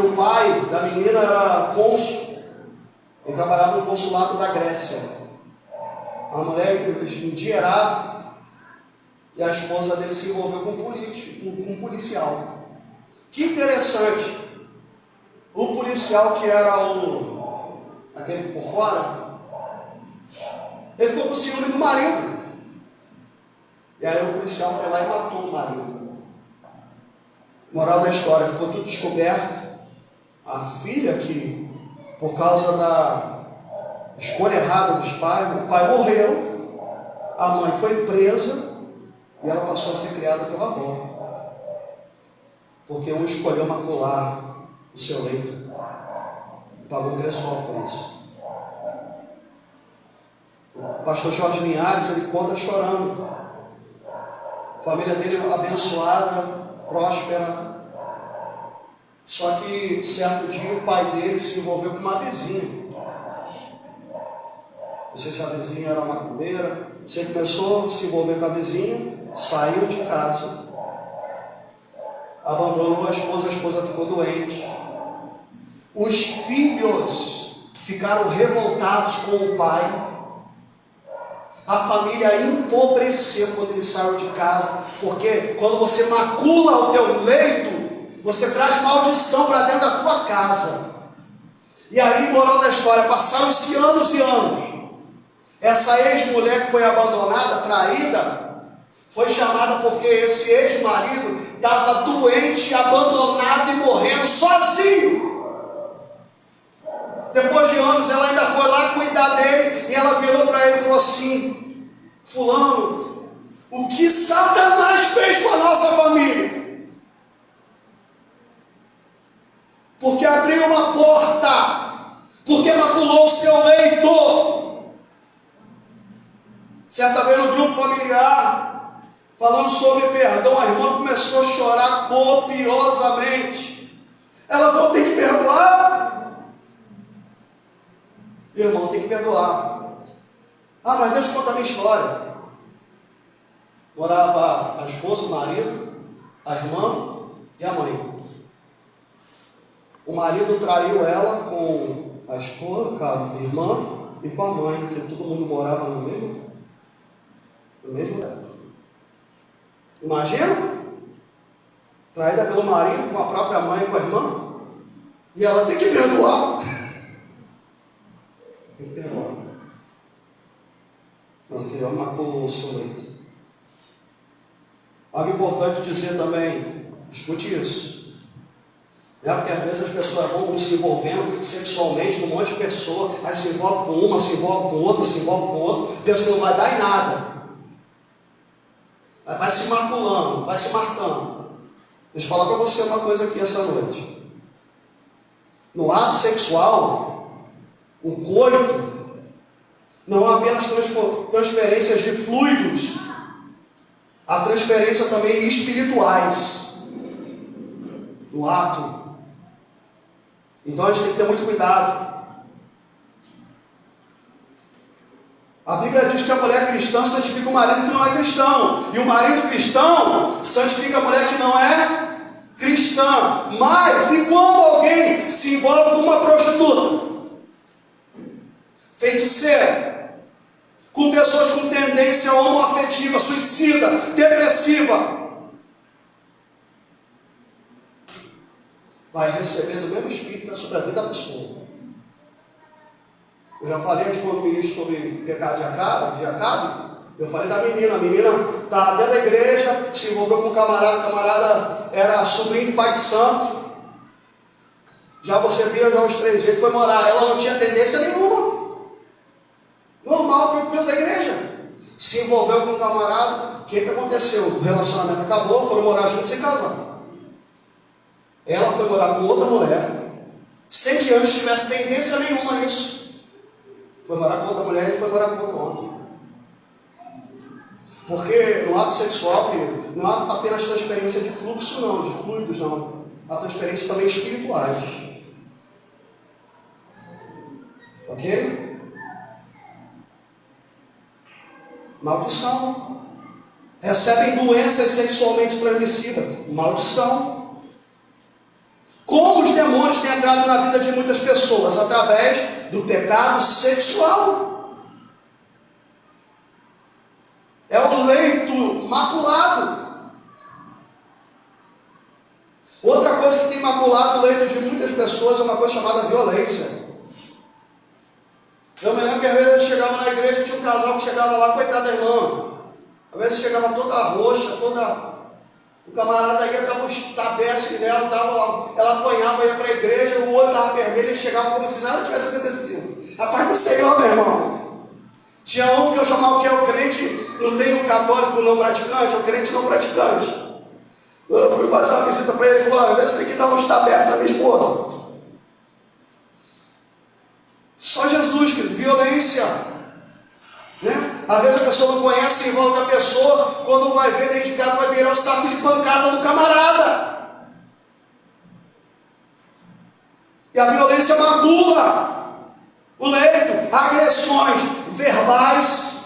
o pai da menina era cônsul. Ele trabalhava no consulado da Grécia. A mulher endinheirada, e a esposa dele se envolveu com um policial. Que interessante. O policial que era aquele por fora, ele ficou com ciúme do marido. E aí o policial foi lá e matou o marido. Moral da história, ficou tudo descoberto. A filha que, por causa da escolha errada dos pais, o pai morreu, a mãe foi presa e ela passou a ser criada pela avó. Porque um escolheu macular o seu leito. Pagou um preço alto por isso. O pastor Jorge Linhares, ele conta chorando. A família dele abençoada, próspera. Só que certo dia o pai dele se envolveu com uma vizinha. Não sei se a vizinha era macumbeira. Você começou a se envolver com a vizinha, saiu de casa, abandonou a esposa ficou doente. Os filhos ficaram revoltados com o pai. A família empobreceu quando ele saiu de casa, porque quando você macula o teu leito, você traz maldição para dentro da tua casa. E aí, moral da história, passaram-se anos e anos. Essa ex-mulher que foi abandonada, traída, foi chamada porque esse ex-marido estava doente, abandonado e morrendo sozinho. Depois de anos, ela ainda foi lá cuidar dele, e ela virou para ele e falou assim: fulano, o que Satanás fez com a nossa família? Porque abriu uma porta, porque maculou o seu leito. Certa vez no grupo familiar, falando sobre perdão, a irmã começou a chorar copiosamente. Ela falou: tem que perdoar. Irmão, tem que perdoar. Ah, mas deixa eu contar a minha história. Morava a esposa, o marido, a irmã e a mãe. O marido traiu ela com a esposa, com a irmã e com a mãe, porque todo mundo morava no mesmo lugar. Imagina? Traída pelo marido, com a própria mãe e com a irmã. E ela tem que perdoar. Tem que perdoar. Mas aquele homem maculou o seu leito. Algo importante dizer também, escute isso. Porque às vezes as pessoas vão se envolvendo sexualmente com um monte de pessoa, aí se envolve com uma, se envolve com outra, se envolve com outra, pensa que não vai dar em nada. Vai se maculando, vai se marcando. Deixa eu falar para você uma coisa aqui essa noite. No ato sexual, o coito não é apenas transferências de fluidos, Há transferência também espirituais no ato. Então a gente tem que ter muito cuidado. A Bíblia diz que a mulher cristã santifica o marido que não é cristão. E o marido cristão santifica a mulher que não é cristã. Mas, e quando alguém se envolve com uma prostituta, feiticeira, com pessoas com tendência homoafetiva, suicida, depressiva, vai receber do mesmo espírito sobre a vida da pessoa. Eu já falei aqui quando ministro sobre pecado de Acabe, eu falei da menina. A menina está dentro da igreja, se envolveu com um camarada, o camarada era sobrinho do pai de santo. Já você viu já os 3 vezes, foi morar. Ela não tinha tendência nenhuma. Normal, tranquilo da igreja. Se envolveu com um camarada, o que aconteceu? O relacionamento acabou, foram morar juntos e se casaram. Ela foi morar com outra mulher, sem que antes tivesse tendência nenhuma nisso. Foi morar com outra mulher e ele foi morar com outro homem. Porque no ato sexual, não há apenas transferência de fluxo, não, de fluidos, não. Há transferências também espirituais. Ok? Maldição. Recebem doenças sexualmente transmissíveis. Maldição. Como os demônios têm entrado na vida de muitas pessoas? Através do pecado sexual. É o leito maculado. Outra coisa que tem maculado o leito de muitas pessoas é uma coisa chamada violência. Eu me lembro que às vezes eu chegava na igreja e tinha um casal que chegava lá, coitada da irmã. Às vezes chegava toda roxa, toda... O camarada ia dar uns tabesques nela, ela apanhava, ia para a igreja, o olho estava vermelho e chegava como se nada tivesse acontecido. A paz do Senhor, meu irmão. Tinha um que eu chamava que é o crente, não tem um católico não praticante, é o crente não praticante. Eu fui fazer uma visita para ele e falou: você tem que dar uns tabefes na minha esposa. Só Jesus, querido, violência. Né? Às vezes a pessoa não conhece, se envolve com a pessoa, quando vai ver dentro de casa vai virar um saco de pancada do camarada. E a violência macula o leito, agressões verbais,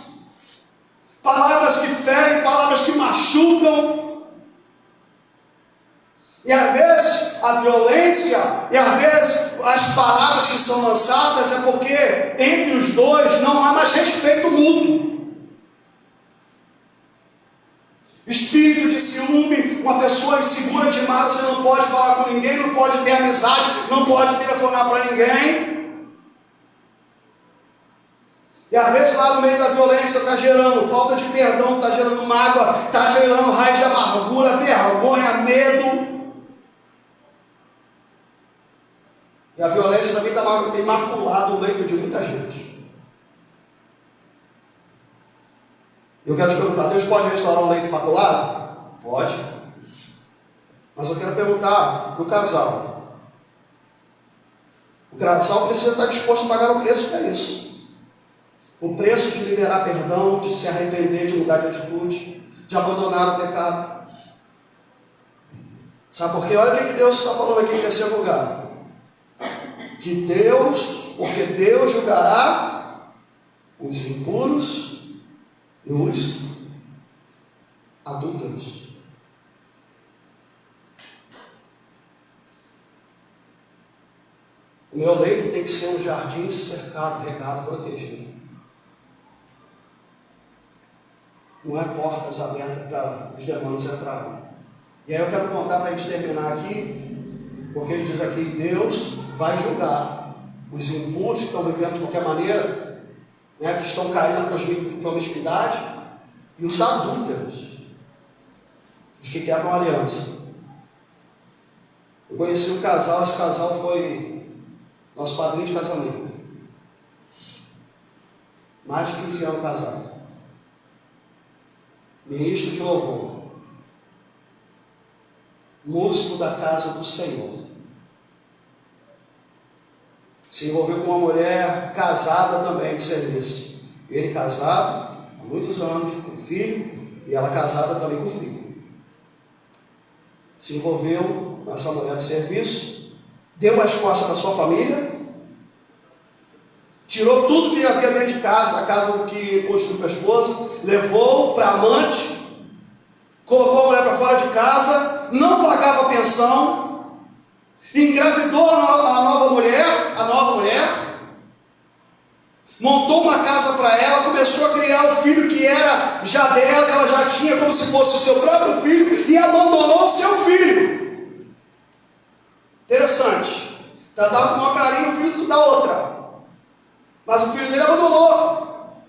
palavras que ferem, palavras que machucam. E às vezes a violência, e às vezes as palavras que são lançadas é porque entre os dois não há mais respeito mútuo. Espírito de ciúme, uma pessoa insegura demais, você não pode falar com ninguém, não pode ter amizade, não pode telefonar para ninguém. E às vezes lá no meio da violência está gerando falta de perdão, está gerando mágoa, está gerando raiz de amargura, vergonha, medo. E a violência também tem maculado o leito de muita gente. Eu quero te perguntar, Deus pode restaurar um leito maculado? Pode. Mas eu quero perguntar para o casal. O casal precisa estar disposto a pagar o preço para isso. O preço de liberar perdão, de se arrepender, de mudar de atitude, de abandonar o pecado. Sabe por quê? Olha o que Deus está falando aqui em terceiro lugar. Porque Deus julgará os impuros e os adúlteros. O meu leito tem que ser um jardim cercado, regado, protegido. Não é portas abertas para os demônios entrarem. E aí eu quero contar para a gente terminar aqui, porque ele diz aqui: Deus vai julgar os impuros que estão vivendo de qualquer maneira, né, que estão caindo na promiscuidade, e os adúlteros, os que quebram a aliança. Eu conheci um casal, esse casal foi nosso padrinho de casamento. Mais de 15 anos casado. Ministro de louvor. Músico da casa do Senhor. Se envolveu com uma mulher casada também de serviço. Ele casado há muitos anos, com filho, E ela casada também com filho. Se envolveu com essa mulher de serviço, deu as costas da sua família, tirou tudo que havia dentro de casa, da casa que construiu com a esposa, levou para amante, colocou a mulher para fora de casa, não pagava pensão, engravidou a nova mulher, montou uma casa para ela, começou a criar o filho que era já dela, que ela já tinha como se fosse o seu próprio filho, e abandonou o seu filho. Interessante. Tratava com maior carinho o filho da outra, mas o filho dele abandonou.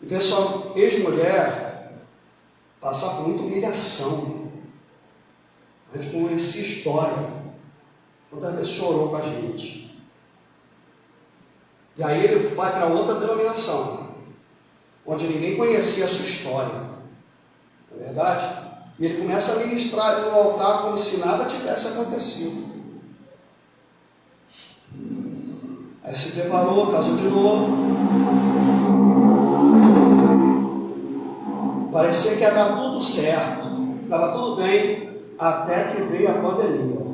E vê sua ex-mulher passar por muita humilhação. A gente conhecia a história. Quantas vezes chorou com a gente. E aí ele vai para outra denominação, onde ninguém conhecia a sua história. Não é verdade? E ele começa a ministrar ali no altar como se nada tivesse acontecido. Aí se preparou, casou de novo. Parecia que ia dar tudo certo, estava tudo bem, até que veio a pandemia.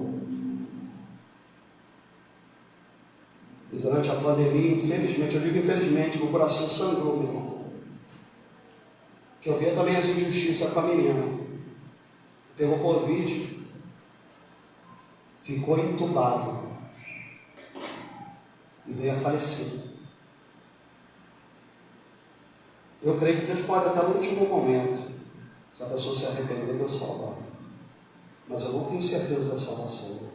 E durante a pandemia, infelizmente, eu digo infelizmente, meu coração sangrou, meu irmão. Que eu via também as injustiças com a menina. Pegou Covid, ficou entubado e veio a falecer. Eu creio que Deus pode até no último momento, se a pessoa se arrepender, Deus salvar. Mas eu não tenho certeza da salvação.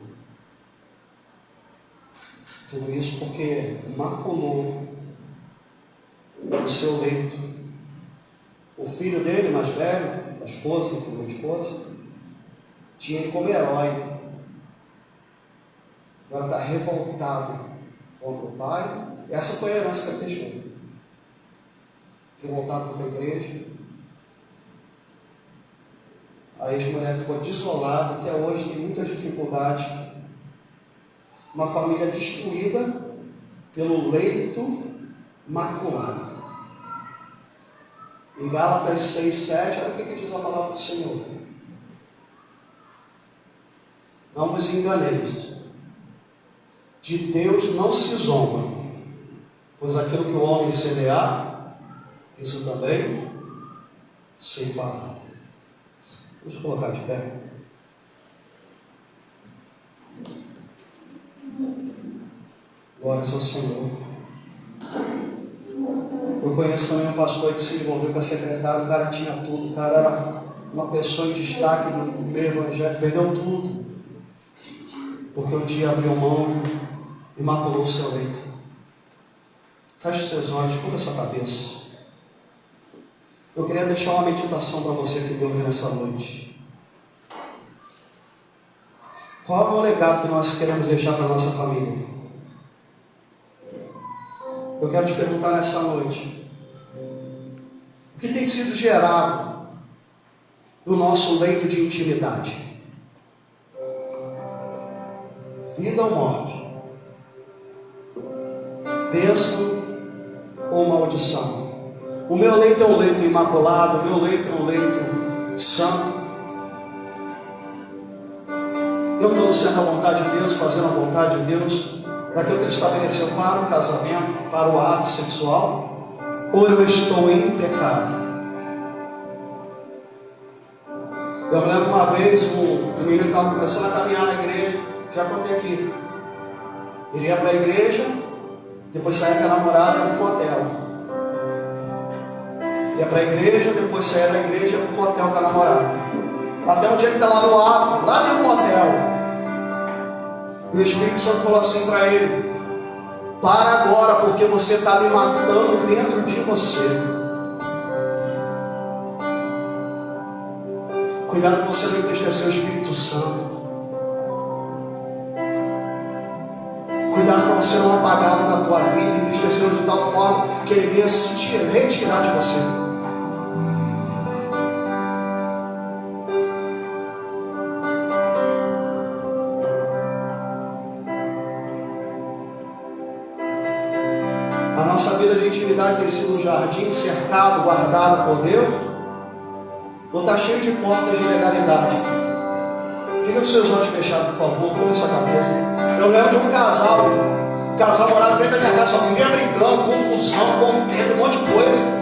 Tudo isso porque maculou o seu leito. O filho dele, mais velho, a esposa, minha esposa, tinha ele como herói. Agora está revoltado contra o pai. Essa foi a herança que ele deixou. Revoltado contra a igreja. A ex-mulher ficou desolada, até hoje tem muitas dificuldades. Uma família destruída pelo leito maculado. Em Gálatas 6, 7, olha o que diz a palavra do Senhor. Não vos enganeis. De Deus não se zomba, pois aquilo que o homem semear, isso também ceifará. Vamos colocar de pé. Glórias ao Senhor. Eu conheço também um pastor que se envolveu com a secretária, o cara tinha tudo, o cara era uma pessoa em destaque no meio evangélico, perdeu tudo, porque um dia abriu mão e maculou o seu leito. Feche os seus olhos, curva a sua cabeça. Eu queria deixar uma meditação para você que Deus nessa noite. Qual é o legado que nós queremos deixar para a nossa família? Eu quero te perguntar nessa noite, o que tem sido gerado no nosso leito de intimidade? Vida ou morte? Bênção ou maldição? O meu leito é um leito imaculado, o meu leito é um leito santo. Eu estou sendo a vontade de Deus, fazendo a vontade de Deus, daquilo que Ele estabeleceu para o casamento, para o ato sexual, ou eu estou em pecado? Eu me lembro uma vez, o menino estava começando a caminhar na igreja, já contei aqui. Ele ia para a igreja, depois saía com a namorada para o motel. Ia para a igreja, depois saía da igreja para o motel com a namorada. Até um dia que está lá no ato, lá tem um motel. E o Espírito Santo falou assim para ele: para agora, porque você está me matando dentro de você. Cuidado para você não entristecer o Espírito Santo. Cuidado para você não apagá-lo na tua vida, entristecê-lo de tal forma que ele venha se retirar de você. A nossa vida de de intimidade tem sido um jardim cercado, guardado por Deus? Ou está cheio de portas de ilegalidade? Fica com seus olhos fechados, por favor, com a sua cabeça. Eu lembro de um casal. O casal morava na frente da minha casa, só vivia brincando, confusão, contendo, um monte de coisa.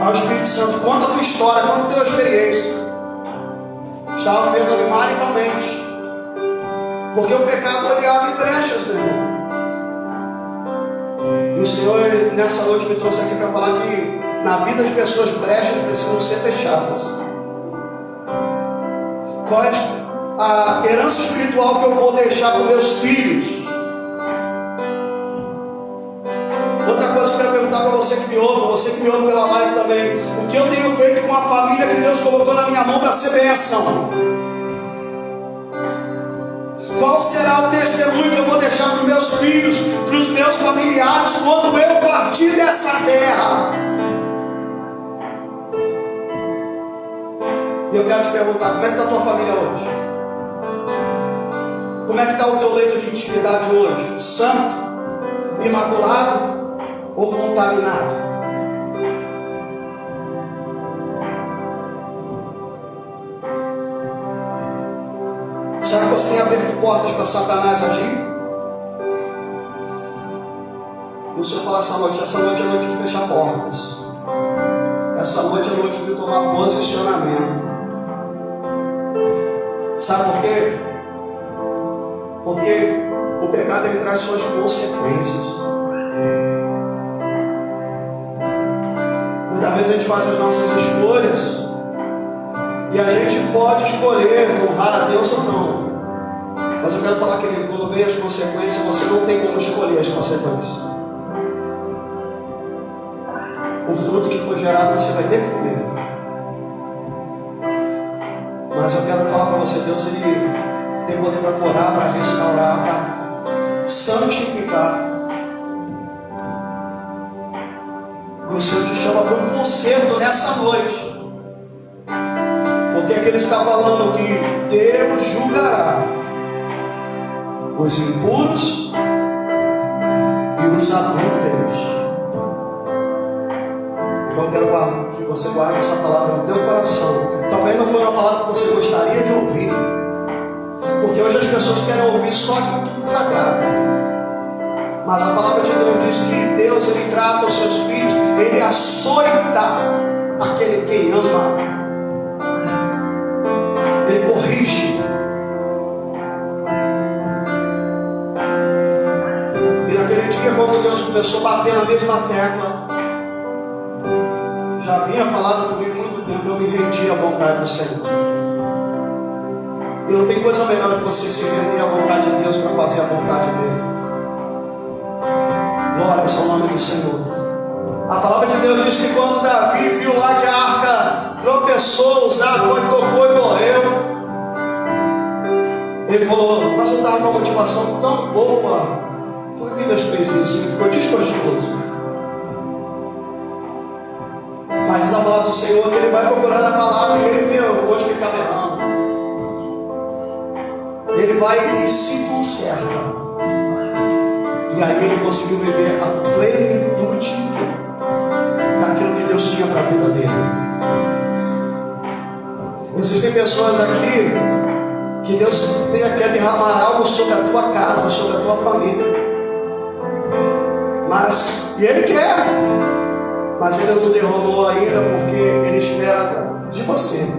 Aí o Espírito Santo, conta a tua história, conta a tua experiência. Estava vivendo maritamente. Porque o pecado ele abre brechas, meu irmão. E o Senhor, nessa noite, me trouxe aqui para falar que na vida de pessoas, brechas precisam ser fechadas. Qual é a herança espiritual que eu vou deixar para os meus filhos? Outra coisa que eu quero perguntar para você que me ouve pela live também: o que eu tenho feito com a família que Deus colocou na minha mão para ser bênção? Qual será o testemunho que eu vou deixar para os meus filhos, para os meus familiares, quando eu partir dessa terra? E eu quero te perguntar: como é que está a tua família hoje? Como é que está o teu leito de intimidade hoje? Santo, imaculado ou contaminado? Será que você tem aberto portas para Satanás agir? E o Senhor fala essa noite é noite de fechar portas. Essa noite é noite de tomar posicionamento. Sabe por quê? Porque o pecado ele traz suas consequências. Muitas vezes a gente faz as nossas escolhas e a gente pode escolher honrar a Deus ou não. Mas eu quero falar, querido, quando vem as consequências, você não tem como escolher as consequências. O fruto que foi gerado você vai ter que comer. Mas eu quero falar para você: Deus ele tem poder para curar, para restaurar, para santificar. E o Senhor te chama para um concerto nessa noite. Porque aqui ele está falando que Deus julgará os impuros e os adúlteros. Então eu quero que você guarde essa palavra no teu coração. Talvez não foi uma palavra que você gostaria de ouvir, porque hoje as pessoas querem ouvir só aquilo que desagrada. Mas a palavra de Deus diz que Deus ele trata os seus filhos, ele açoita aquele que ama, ele corrige. E naquele dia, quando Deus começou a bater na mesma tecla, já vinha falado comigo há muito tempo, eu me rendi à vontade do Senhor. E não tem coisa melhor que você se render à vontade de Deus para fazer a vontade dele. Glória ao nome do Senhor. A palavra de Deus diz que quando Davi viu lá que a arca tropeçou, os águas tocou e morreu, ele falou: mas eu estava com uma motivação tão boa, por que Deus fez isso? Ele ficou desgostoso. Mas diz a palavra do Senhor que ele vai procurar na palavra e ele vê onde ele está errando. Ele vai e se conserta. E aí ele conseguiu viver a plenitude daquilo que Deus tinha para a vida dele. Existem pessoas aqui que Deus quer derramar algo sobre a tua casa, sobre a tua família. E Ele quer. Mas Ele não derramou ainda porque Ele espera de você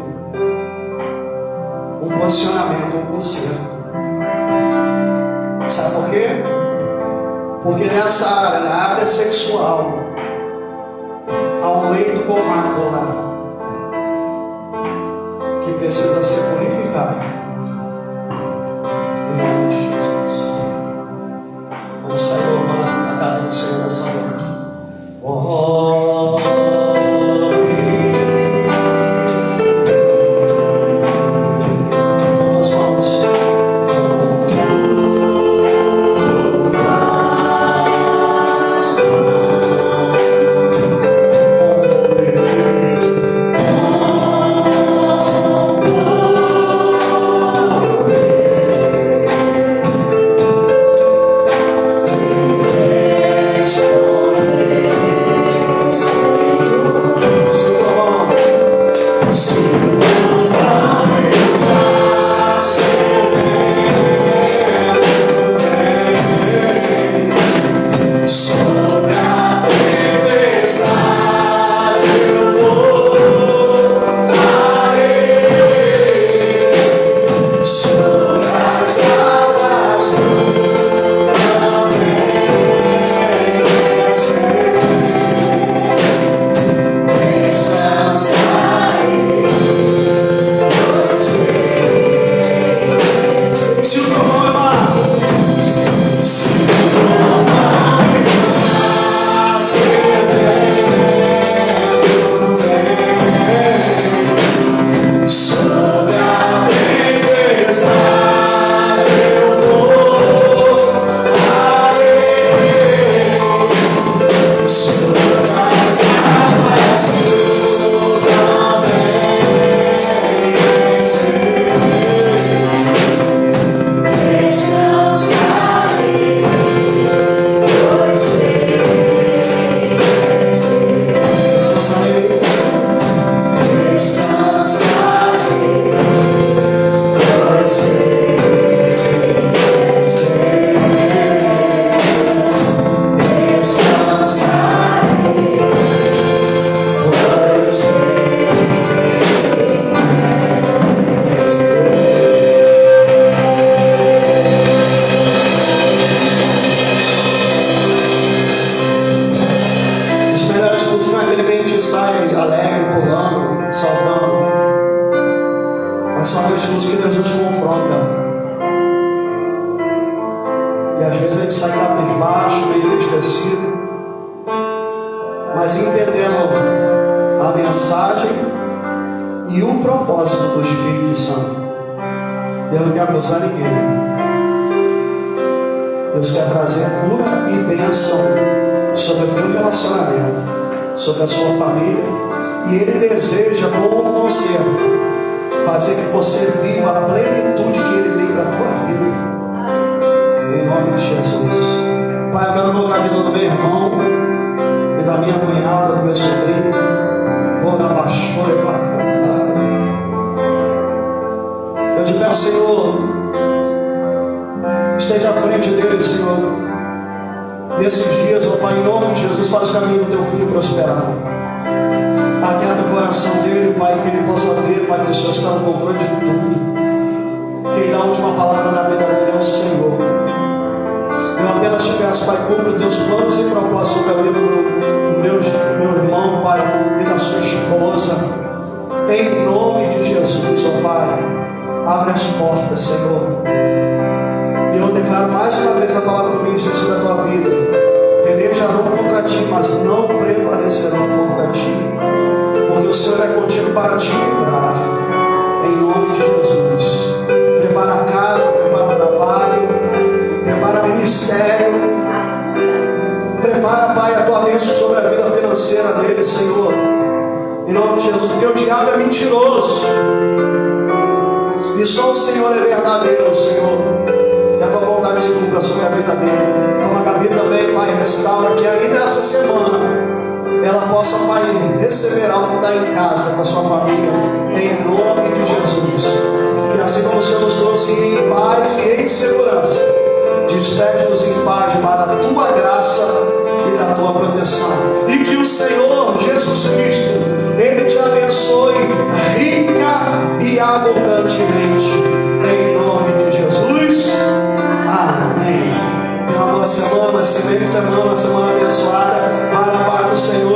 um posicionamento, um conserto. Sabe por quê? Porque nessa área, na área sexual, há um leito com mácula que precisa ser purificado. Em nome de Jesus. Vamos sair louvando a casa do Senhor nessa noite. sai alegre, pulando, saltando. Mas são atitudes que Deus nos confronta. E às vezes a gente sai cabisbaixo, meio entristecido, mas entendendo a mensagem e o propósito do Espírito Santo. Deus não quer acusar ninguém. Deus quer trazer cura e bênção sobre o teu relacionamento, sobre a sua família. E Ele deseja, como você, fazer que você viva a plenitude que Ele tem para a tua vida. Em nome de Jesus. Pai, eu quero colocar a vida do meu irmão e da minha cunhada, do meu sobrinho. Ora, baixou e bacana. Eu te peço, Senhor, esteja à frente dele, Senhor. Nesses dias, ó Pai, em nome de Jesus, faz o caminho do teu filho prosperar. Aguarda o coração dele, Pai, que ele possa ver, Pai, que o Senhor está no controle de tudo. Quem dá a última palavra na vida dele é o Senhor. Eu apenas te peço, Pai, cumpre os teus planos e propósitos sobre a vida do meu irmão, Pai, e da sua esposa. Em nome de Jesus, ó Pai, abre as portas, Senhor. E eu declaro mais uma vez a palavra do ministro sobre a tua vida. Pelejarão contra ti, mas não prevalecerão contra ti. Porque o Senhor é contigo para te livrar. Em nome de Jesus. Prepara a casa, prepara o trabalho, prepara o ministério. Prepara, Pai, a tua bênção sobre a vida financeira dele, Senhor. Em nome de Jesus, porque o diabo é mentiroso. E só o Senhor é verdadeiro, Senhor. Que a tua vontade se cumpra sobre a vida dele. Então a Gabi também, Pai, restaura que ainda essa semana ela possa, Pai, receber algo que está em casa com a sua família, em nome de Jesus. E assim como o Senhor nos trouxe em paz e em segurança, despede-nos em paz debaixo da tua graça e da tua proteção. E que o Senhor Jesus Cristo, Ele te abençoe rica e abundantemente, em nome de Jesus. Amém. Tenha uma boa semana, uma semana abençoada. Para a paz do Senhor.